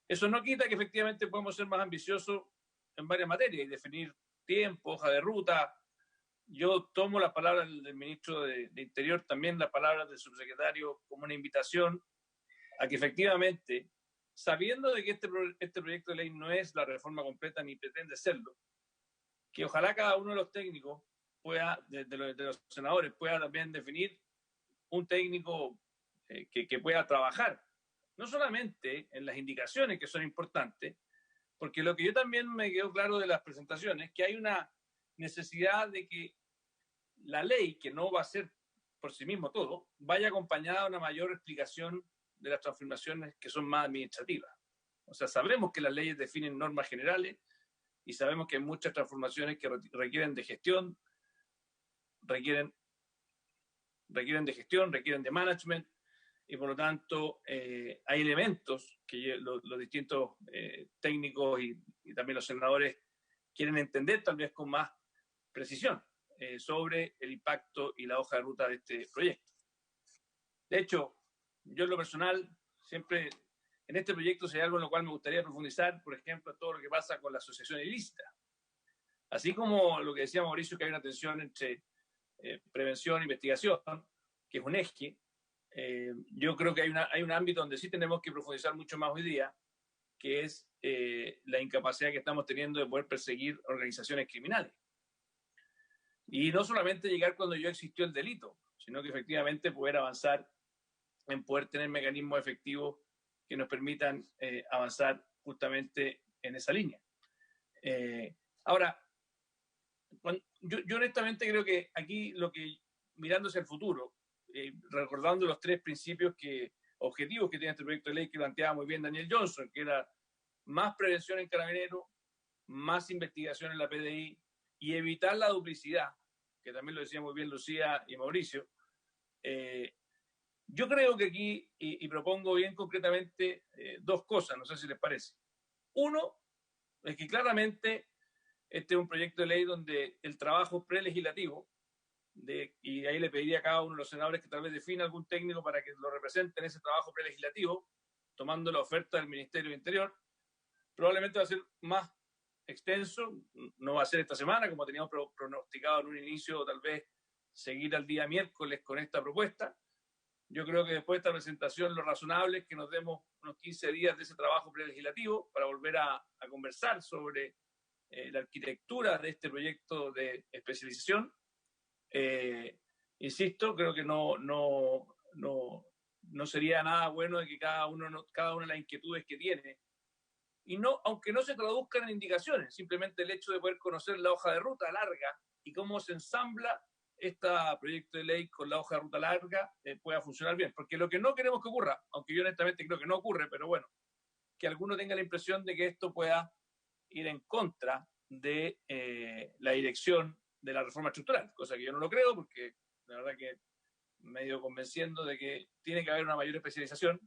Eso no quita que efectivamente podemos ser más ambiciosos en varias materias y definir tiempo, hoja de ruta. Yo tomo las palabras del ministro de Interior, también las palabras del subsecretario, como una invitación a que efectivamente, sabiendo de que este proyecto de ley no es la reforma completa ni pretende serlo, que ojalá cada uno de los técnicos pueda, de los senadores, pueda también definir un técnico que pueda trabajar, no solamente en las indicaciones que son importantes, porque lo que yo también me quedó claro de las presentaciones es que hay una necesidad de que la ley, que no va a ser por sí mismo todo, vaya acompañada de una mayor explicación de las transformaciones que son más administrativas. O sea, sabemos que las leyes definen normas generales y sabemos que hay muchas transformaciones que requieren de gestión, requieren de management, y por lo tanto hay elementos que los distintos técnicos y también los senadores quieren entender tal vez con más precisión sobre el impacto y la hoja de ruta de este proyecto. De hecho, yo en lo personal siempre en este proyecto si hay algo en lo cual me gustaría profundizar, por ejemplo, todo lo que pasa con la asociación ilícita. Así como lo que decía Mauricio, que hay una tensión entre prevención e investigación, que es un eje. Yo creo que hay un ámbito donde sí tenemos que profundizar mucho más hoy día, que es la incapacidad que estamos teniendo de poder perseguir organizaciones criminales. Y no solamente llegar cuando ya existió el delito, sino que efectivamente poder avanzar en poder tener mecanismos efectivos que nos permitan avanzar justamente en esa línea. Ahora, yo honestamente creo que aquí mirando hacia el futuro, recordando los tres principios objetivos que tiene este proyecto de ley que planteaba muy bien Daniel Johnson, que era más prevención en Carabineros, más investigación en la PDI y evitar la duplicidad, que también lo decía muy bien Lucía y Mauricio. Yo creo que aquí, y propongo bien concretamente dos cosas, no sé si les parece. Uno, es que claramente este es un proyecto de ley donde el trabajo prelegislativo y ahí le pediría a cada uno de los senadores que tal vez defina algún técnico para que lo represente en ese trabajo prelegislativo, tomando la oferta del Ministerio del Interior. Probablemente va a ser más extenso, no va a ser esta semana, como teníamos pronosticado en un inicio, tal vez seguir al día miércoles con esta propuesta. Yo creo que después de esta presentación lo razonable es que nos demos unos 15 días de ese trabajo prelegislativo para volver a conversar sobre la arquitectura de este proyecto de especialización. Insisto, creo que no sería nada bueno de que cada una de las inquietudes que tiene, y aunque no se traduzcan en indicaciones, simplemente el hecho de poder conocer la hoja de ruta larga y cómo se ensambla este proyecto de ley con la hoja de ruta larga pueda funcionar bien. Porque lo que no queremos que ocurra, aunque yo honestamente creo que no ocurre, pero bueno, que alguno tenga la impresión de que esto pueda ir en contra de la dirección de la reforma estructural, cosa que yo no lo creo, porque la verdad que me he ido convenciendo de que tiene que haber una mayor especialización.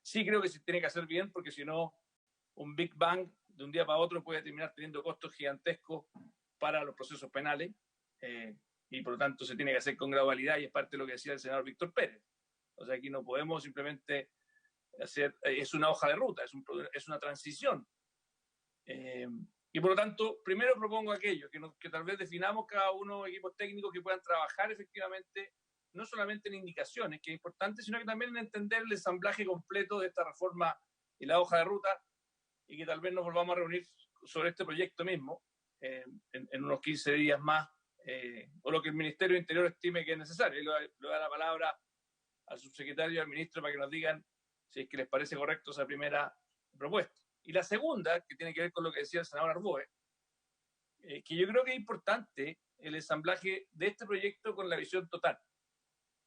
Sí creo que se tiene que hacer bien, porque si no, un Big Bang de un día para otro puede terminar teniendo costos gigantescos para los procesos penales, y por lo tanto se tiene que hacer con gradualidad, y es parte de lo que decía el senador Víctor Pérez. O sea, aquí no podemos simplemente hacer, es una hoja de ruta, es una transición. Y por lo tanto, primero propongo aquello, que tal vez definamos cada uno equipos técnicos que puedan trabajar efectivamente, no solamente en indicaciones, que es importante, sino que también en entender el ensamblaje completo de esta reforma y la hoja de ruta, y que tal vez nos volvamos a reunir sobre este proyecto mismo en unos 15 días más, o lo que el Ministerio del Interior estime que es necesario. Y le voy a dar la palabra al subsecretario y al ministro para que nos digan si es que les parece correcto esa primera propuesta. Y la segunda, que tiene que ver con lo que decía el senador Arboe, que yo creo que es importante el ensamblaje de este proyecto con la visión total.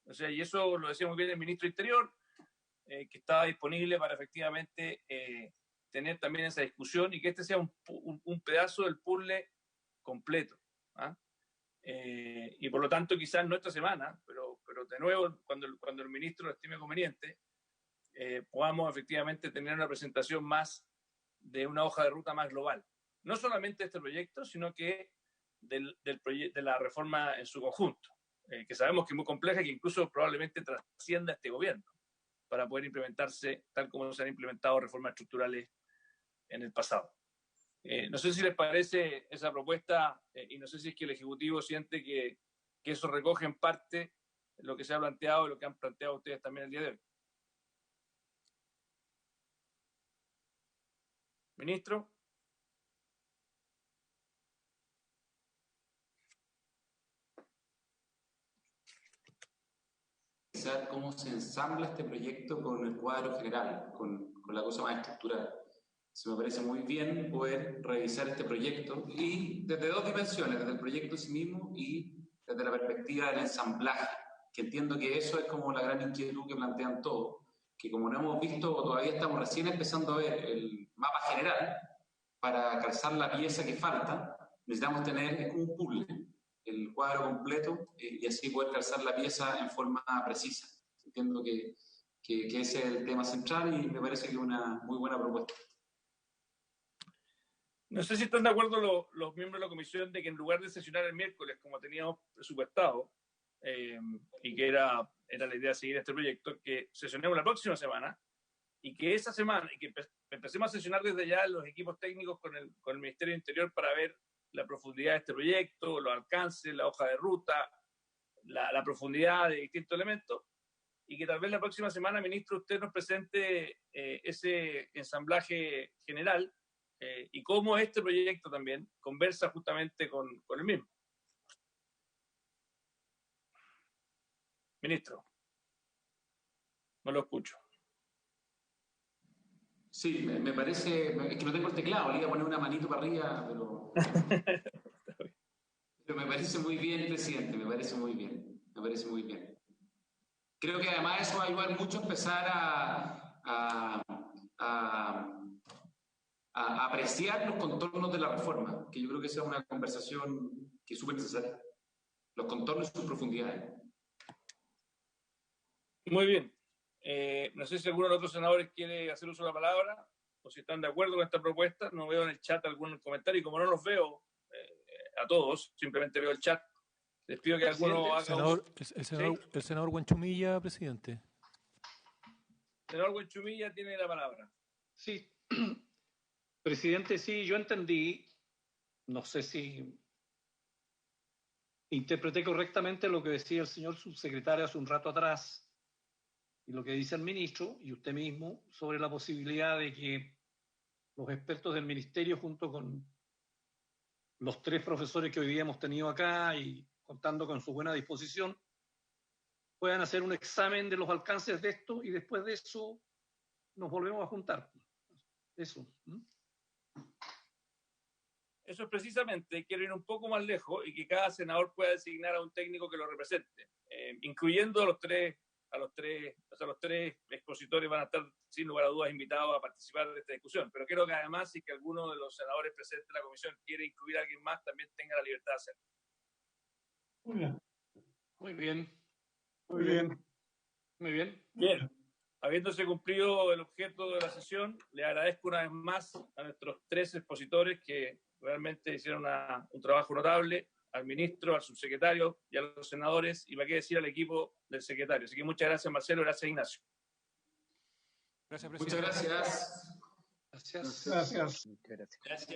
O sea, y eso lo decía muy bien el ministro del Interior, que estaba disponible para efectivamente tener también esa discusión, y que este sea un pedazo del puzzle completo. Y por lo tanto, quizás no esta semana, pero de nuevo, cuando el ministro lo estime conveniente, podamos efectivamente tener una presentación más de una hoja de ruta más global. No solamente de este proyecto, sino que de la reforma en su conjunto, que sabemos que es muy compleja y que incluso probablemente trascienda este gobierno para poder implementarse tal como se han implementado reformas estructurales en el pasado. No sé si les parece esa propuesta, y no sé si es que el Ejecutivo siente que eso recoge en parte lo que se ha planteado y lo que han planteado ustedes también el día de hoy. Ministro. Cómo se ensambla este proyecto con el cuadro general, con la cosa más estructural. Se me parece muy bien poder revisar este proyecto, y desde dos dimensiones, desde el proyecto en sí mismo y desde la perspectiva del ensamblaje, que entiendo que eso es como la gran inquietud que plantean todos, que como no hemos visto, todavía estamos recién empezando a ver el mapa general. Para calzar la pieza que falta, necesitamos tener un puzzle, el cuadro completo, y así poder calzar la pieza en forma precisa. Entiendo que ese es el tema central, y me parece que es una muy buena propuesta. No sé si están de acuerdo los miembros de la comisión de que en lugar de sesionar el miércoles, como teníamos presupuestado, y que era la idea de seguir este proyecto, que sesionemos la próxima semana, y que esa semana, y que empecemos a sesionar desde ya los equipos técnicos con el Ministerio del Interior para ver la profundidad de este proyecto, los alcances, la hoja de ruta, la profundidad de distintos elementos, y que tal vez la próxima semana, ministro, usted nos presente ese ensamblaje general, y cómo este proyecto también conversa justamente con el mismo. Ministro, no lo escucho. Sí, me parece, es que no tengo el teclado, le iba a poner una manito para arriba, pero me parece muy bien, presidente, me parece muy bien. Creo que además eso va a ayudar mucho a empezar a apreciar los contornos de la reforma, que yo creo que esa es una conversación que es súper necesaria. Los contornos y sus profundidades. Muy bien. No sé si alguno de los otros senadores quiere hacer uso de la palabra o si están de acuerdo con esta propuesta. No veo en el chat algún comentario, y como no los veo a todos, simplemente veo el chat. Les pido que alguno haga el senador Huenchumilla, presidente. Senador Huenchumilla tiene la palabra. Sí, presidente, sí, yo entendí, no sé si interpreté correctamente lo que decía el señor subsecretario hace un rato atrás y lo que dice el ministro y usted mismo sobre la posibilidad de que los expertos del ministerio, junto con los 3 profesores que hoy día hemos tenido acá y contando con su buena disposición, puedan hacer un examen de los alcances de esto y después de eso nos volvemos a juntar. Eso. Eso es precisamente, quiero ir un poco más lejos y que cada senador pueda designar a un técnico que lo represente, incluyendo a los tres expositores van a estar sin lugar a dudas invitados a participar de esta discusión. Pero creo que además, si que alguno de los senadores presentes en la comisión quiere incluir a alguien más, también tenga la libertad de hacerlo. Muy bien. Muy bien. Muy bien. Muy bien. Bien. Habiéndose cumplido el objeto de la sesión, le agradezco una vez más a nuestros 3 expositores que realmente hicieron un trabajo notable, al ministro, al subsecretario y a los senadores, y me queda decir al equipo del secretario. Así que muchas gracias, Marcelo, gracias, Ignacio. Gracias, presidente. Muchas gracias. Gracias. Gracias. Muchas gracias. Gracias.